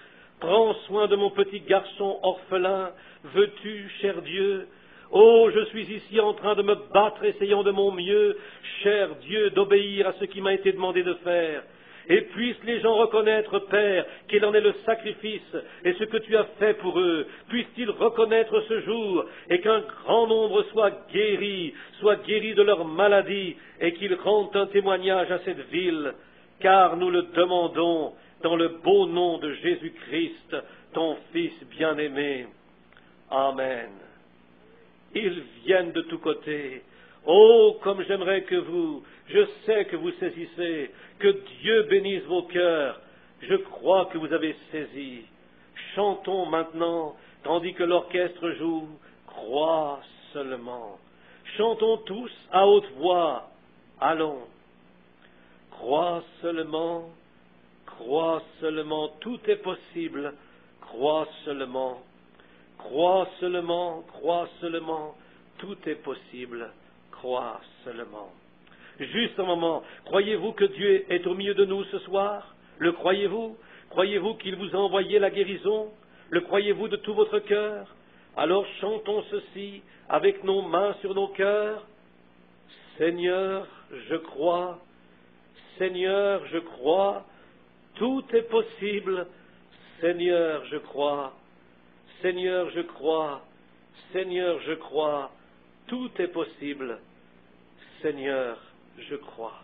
Prends soin de mon petit garçon orphelin. Veux-tu, cher Dieu? Oh, je suis ici en train de me battre, essayant de mon mieux, cher Dieu, d'obéir à ce qui m'a été demandé de faire. Et puissent les gens reconnaître, Père, quel en est le sacrifice et ce que tu as fait pour eux. Puissent-ils reconnaître ce jour et qu'un grand nombre soit guéri de leur maladie et qu'ils rendent un témoignage à cette ville, car nous le demandons dans le beau nom de Jésus-Christ, ton Fils bien-aimé. Amen. Ils viennent de tous côtés. Oh, comme j'aimerais je sais que vous saisissez, que Dieu bénisse vos cœurs. Je crois que vous avez saisi. Chantons maintenant, tandis que l'orchestre joue, crois seulement. Chantons tous à haute voix. Allons. Crois seulement, tout est possible. Crois seulement, tout est possible. Crois seulement. Juste un moment, croyez-vous que Dieu est au milieu de nous ce soir? Le croyez-vous? Croyez-vous qu'il vous a envoyé la guérison? Le croyez-vous de tout votre cœur? Alors chantons ceci avec nos mains sur nos cœurs. Seigneur, je crois. Seigneur, je crois. Tout est possible. Seigneur, je crois. Seigneur, je crois. Seigneur, je crois. Tout est possible. Seigneur, je crois.